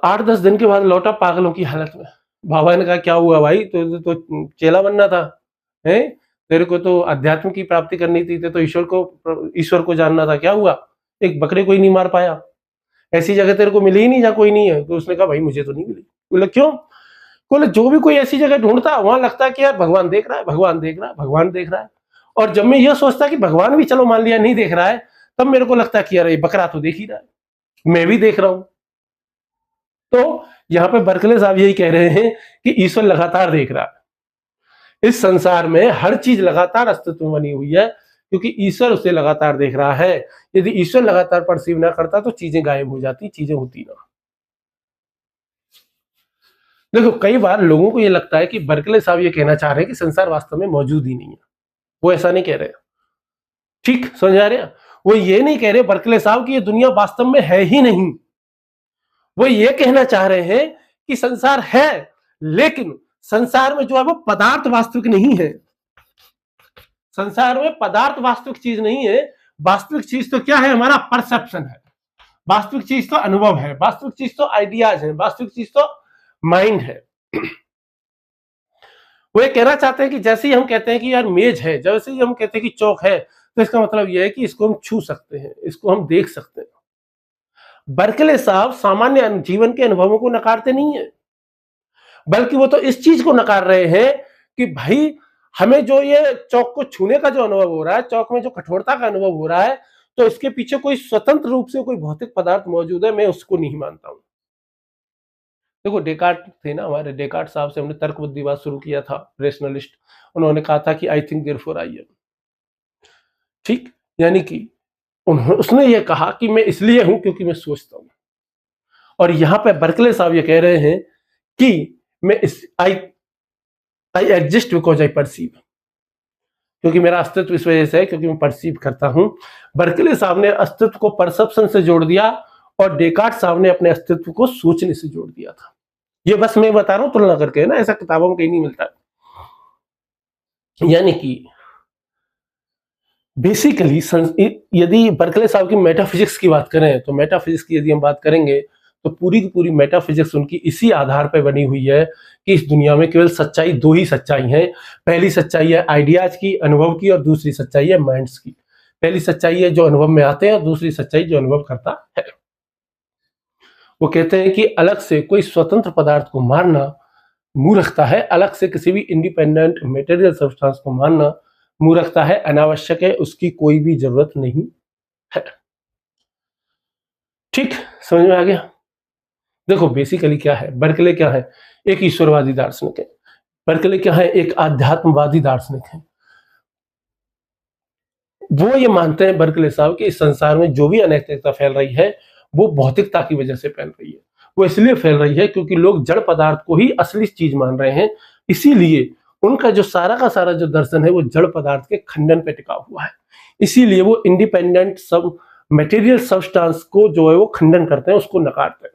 8-10 दिन के बाद लौटा पागलों की हालत में। बाबा ने कहा क्या हुआ भाई, तो चेला बनना था, है तेरे को तो अध्यात्म की प्राप्ति करनी थी, तो ईश्वर को जानना था, क्या हुआ, एक बकरे को ही नहीं मार पाया, ऐसी जगह तेरे को मिली ही नहीं जहाँ कोई नहीं है। तो उसने कहा भाई मुझे तो नहीं मिली। बोले क्यों? बोले जो भी कोई ऐसी जगह ढूंढता वहां लगता है कि यार भगवान देख रहा है, भगवान देख रहा है, भगवान देख रहा है। और जब मैं ये सोचता कि भगवान भी चलो मान लिया नहीं देख रहा है, तब मेरे को लगता है कि यार ये बकरा तो देख ही रहा है, मैं भी देख रहा हूं। तो यहाँ पे बर्कले साहब यही कह रहे हैं कि ईश्वर लगातार देख रहा है। इस संसार में हर चीज लगातार अस्तित्व में बनी हुई है, क्योंकि ईश्वर उसे लगातार देख रहा है। यदि ईश्वर लगातार परसीव ना करता तो चीजें गायब हो जाती, चीजें होती ना। देखो कई बार लोगों को यह लगता है कि बर्कले साहब ये कहना चाह रहे हैं कि संसार वास्तव में मौजूद ही नहीं है। वो ऐसा नहीं कह रहे, ठीक समझ आ रहे हैं? वो ये नहीं कह रहे बर्कले साहब कि ये दुनिया वास्तव में है ही नहीं। वो ये कहना चाह रहे हैं कि संसार है, लेकिन संसार में जो है वो पदार्थ वास्तविक नहीं है। संसार में पदार्थ वास्तविक चीज नहीं है। वास्तविक चीज तो क्या है, हमारा परसेप्शन है। वास्तविक चीज तो अनुभव है, वास्तविक चीज तो आइडियाज है, वास्तविक चीज तो माइंड है। वो ये कहना चाहते हैं कि जैसे ही हम कहते हैं कि यार मेज है, जैसे ही हम कहते हैं कि चौक है, तो इसका मतलब यह है कि इसको हम छू सकते हैं, इसको हम देख सकते हैं। बर्कले साहब सामान्य जीवन के अनुभवों को नकारते नहीं है, बल्कि वो तो इस चीज को नकार रहे हैं कि भाई हमें जो ये चौक को छूने का जो अनुभव हो रहा है, चौक में जो कठोरता का अनुभव हो रहा है, तो इसके पीछे कोई स्वतंत्र रूप से कोई भौतिक पदार्थ मौजूद है, मैं उसको नहीं मानता हूं। देखो डेकार्ट थे ना हमारे, डेकार्ट साहब से हमने तर्क बुद्धिवाद शुरू किया था, रेशनलिस्ट। उन्होंने कहा था कि I think therefore I am, ठीक, यानी कि उसने ये कहा कि मैं इसलिए हूं क्योंकि मैं सोचता हूं। और यहां पे बर्कले साहब ये कह रहे हैं कि मैं I exist because I perceive, क्योंकि मेरा अस्तित्व इस वजह से है क्योंकि मैं परसीव करता हूं। बर्कले साहब ने अस्तित्व को परसेप्शन से जोड़ दिया और डेकार्ट साहब ने अपने अस्तित्व को सोचने से जोड़ दिया था। ये बस मैं बता रहा हूं तुलना करके ना, ऐसा किताबों में कहीं नहीं मिलता। यानी कि बेसिकली यदि बर्कले साहब की मेटाफिजिक्स की बात करें, तो मेटाफिजिक्स की यदि हम बात करेंगे तो पूरी की पूरी मेटाफिजिक्स उनकी इसी आधार पर बनी हुई है कि इस दुनिया में केवल सच्चाई, दो ही सच्चाई है। पहली सच्चाई है आइडियाज की, अनुभव की, और दूसरी सच्चाई है माइंड्स की। पहली सच्चाई है जो अनुभव में आते हैं, और दूसरी सच्चाई जो अनुभव करता है। वो कहते हैं कि अलग से कोई स्वतंत्र पदार्थ को मारना मूर्खता है, अलग से किसी भी इंडिपेंडेंट मटेरियल सब्सटेंस को मारना मूर्खता है, अनावश्यक है, उसकी कोई भी जरूरत नहीं है। ठीक समझ में आ गया? देखो बेसिकली क्या है, बर्कले क्या है, एक ईश्वरवादी दार्शनिक है। बर्कले क्या है, एक आध्यात्मवादी दार्शनिक है। वो ये मानते हैं बर्कले साहब कि इस संसार में जो भी अनैतिकता फैल रही है वो भौतिकता की वजह से फैल रही है। वो इसलिए फैल रही है क्योंकि लोग जड़ पदार्थ को ही असली चीज मान रहे हैं। इसीलिए उनका जो सारा का सारा जो दर्शन है वो जड़ पदार्थ के खंडन पे टिका हुआ है। इसीलिए वो इंडिपेंडेंट सब मटेरियल सब्सटेंस को जो है वो खंडन करते हैं, उसको नकारते हैं।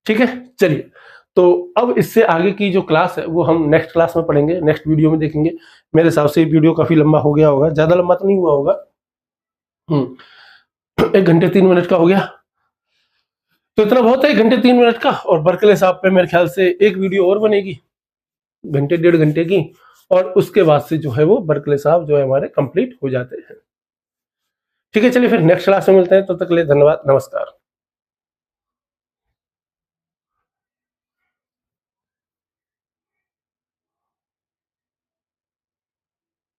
ठीक है, चलिए तो अब इससे आगे की जो क्लास है वो हम नेक्स्ट क्लास में पढ़ेंगे, नेक्स्ट वीडियो में देखेंगे। मेरे हिसाब से वीडियो काफी लंबा हो गया होगा, ज्यादा लंबा तो नहीं हुआ होगा। 1 घंटे 3 मिनट का हो गया, तो इतना बहुत है 1 घंटे 3 मिनट का। और बर्कले साहब पे मेरे ख्याल से एक वीडियो और बनेगी 1 घंटे 1.5 घंटे की, और उसके बाद से जो है वो बर्कले साहब जो है हमारे कंप्लीट हो जाते हैं। ठीक है, चलिए फिर नेक्स्ट क्लास में मिलते हैं, तब तक के लिए धन्यवाद, नमस्कार।